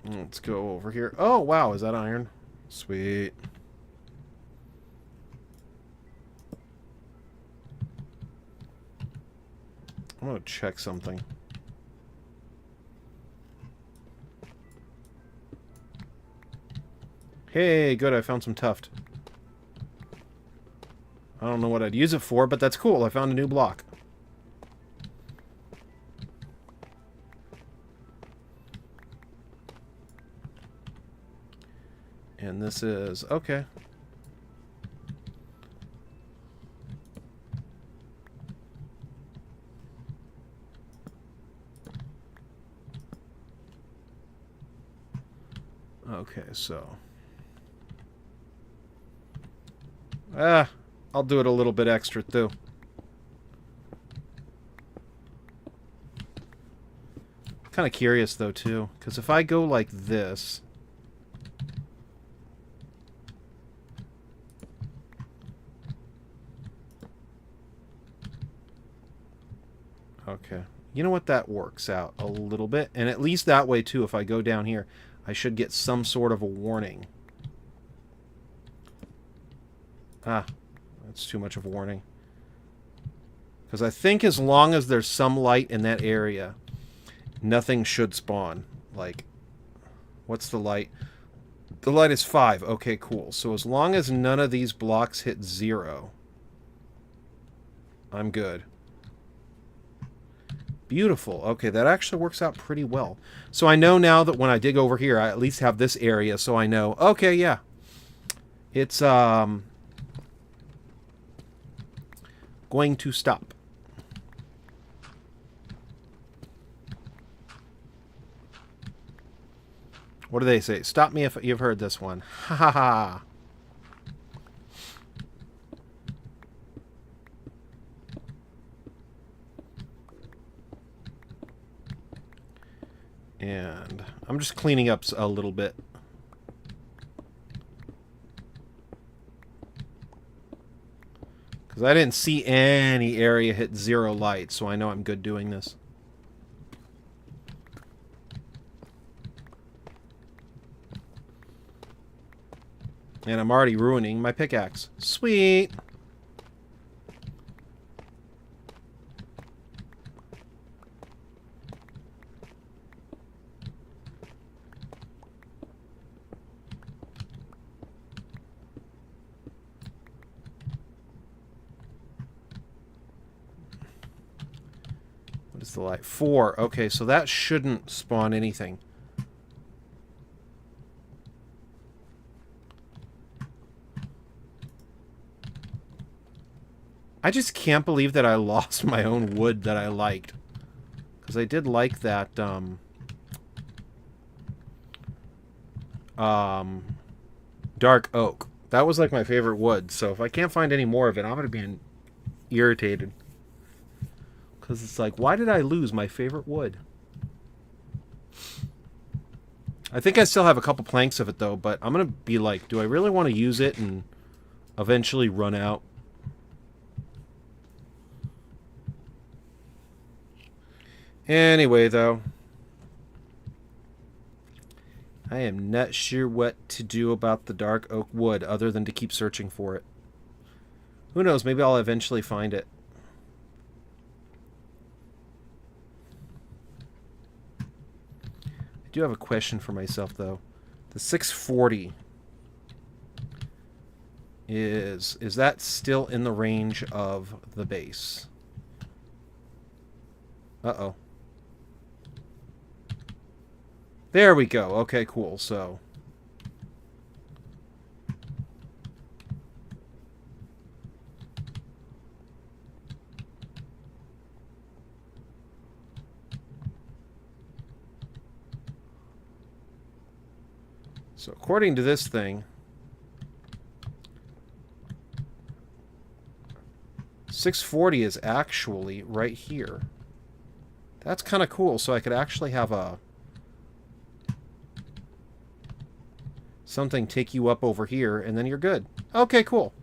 let's go over here. Oh, wow, is that iron? Sweet. I'm going to check something. Hey, good, I found some tuft. I don't know what I'd use it for, but that's cool. I found a new block. And this is... okay. Okay, so... I'll do it a little bit extra, too. Kind of curious, though, too. Because if I go like this... Okay. You know what? That works out a little bit. And at least that way, too, if I go down here, I should get some sort of a warning. That's too much of a warning. Because I think as long as there's some light in that area, nothing should spawn. Like, what's the light? The light is 5. Okay, cool. So as long as none of these blocks hit 0, I'm good. Beautiful. Okay, that actually works out pretty well. So I know now that when I dig over here, I at least have this area, so I know, okay, yeah. It's, going to stop. What do they say? Stop me if you've heard this one. Ha ha ha. And I'm just cleaning up a little bit. Because I didn't see any area hit 0 light, so I know I'm good doing this. And I'm already ruining my pickaxe. Sweet! What is the light? 4. Okay, so that shouldn't spawn anything. I just can't believe that I lost my own wood that I liked. Because I did like that, dark oak. That was like my favorite wood. So if I can't find any more of it, I'm going to be irritated. Because it's like, why did I lose my favorite wood? I think I still have a couple planks of it, though. But I'm going to be like, do I really want to use it and eventually run out? Anyway, though, I am not sure what to do about the dark oak wood other than to keep searching for it. Who knows, maybe I'll eventually find it. I do have a question for myself, though. The 640 is that still in the range of the base? Uh-oh. There we go. Okay, cool. So according to this thing, 640 is actually right here. That's kind of cool. So I could actually have a something take you up over here, and then you're good. Okay, cool.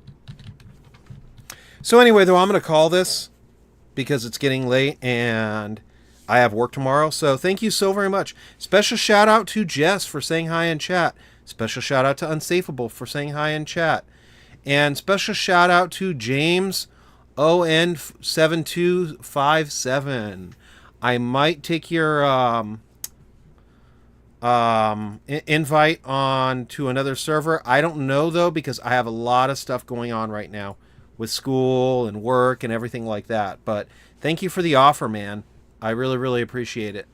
So anyway, though, I'm going to call this because it's getting late and I have work tomorrow. So thank you so very much. Special shout out to Jess for saying hi in chat. Special shout out to Unsafeable for saying hi in chat. And special shout out to James ON7257. I might take your invite on to another server. I don't know, though, because I have a lot of stuff going on right now with school and work and everything like that. But thank you for the offer, man. I really, really appreciate it.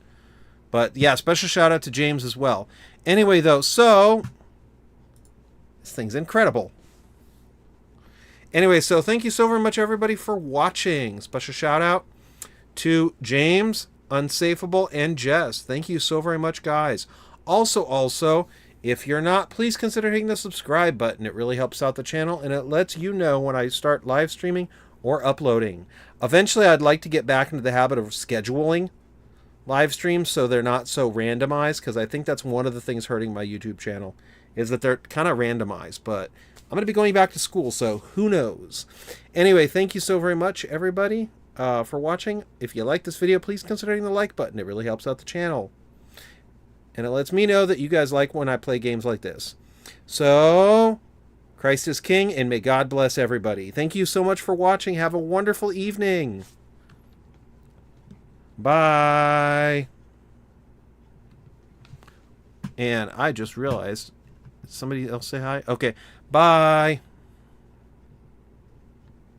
But yeah, special shout out to James as well. Anyway, though, so this thing's incredible. Anyway, so thank you so very much, everybody, for watching. Special shout out to James, Unsafeable, and Jess. Thank you so very much, guys. Also, if you're not, please consider hitting the subscribe button. It really helps out the channel, and it lets you know when I start live streaming or uploading. Eventually, I'd like to get back into the habit of scheduling live streams so they're not so randomized, because I think that's one of the things hurting my YouTube channel, is that they're kind of randomized. But I'm going to be going back to school, so who knows. Anyway, thank you so very much, everybody, for watching. If you like this video, please consider hitting the like button. It really helps out the channel. And it lets me know that you guys like when I play games like this. So, Christ is King, and may God bless everybody. Thank you so much for watching. Have a wonderful evening. Bye. And I just realized, did somebody else say hi? Okay, bye.